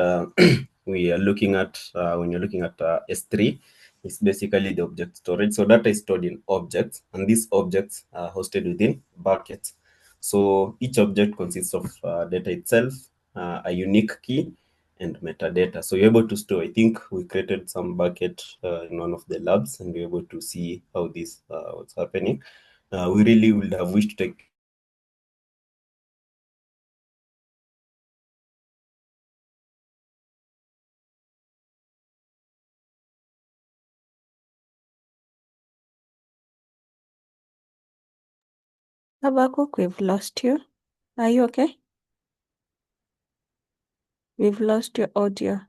we are looking at when you're looking at S3 is basically the object storage. So data is stored in objects, and these objects are hosted within buckets. So each object consists of data itself, a unique key, and metadata. So you're able to store, I think we created some bucket in one of the labs, and we're able to see how this what's happening. We really would have wished to take Habakkuk, we've lost you. Are you okay? We've lost your audio.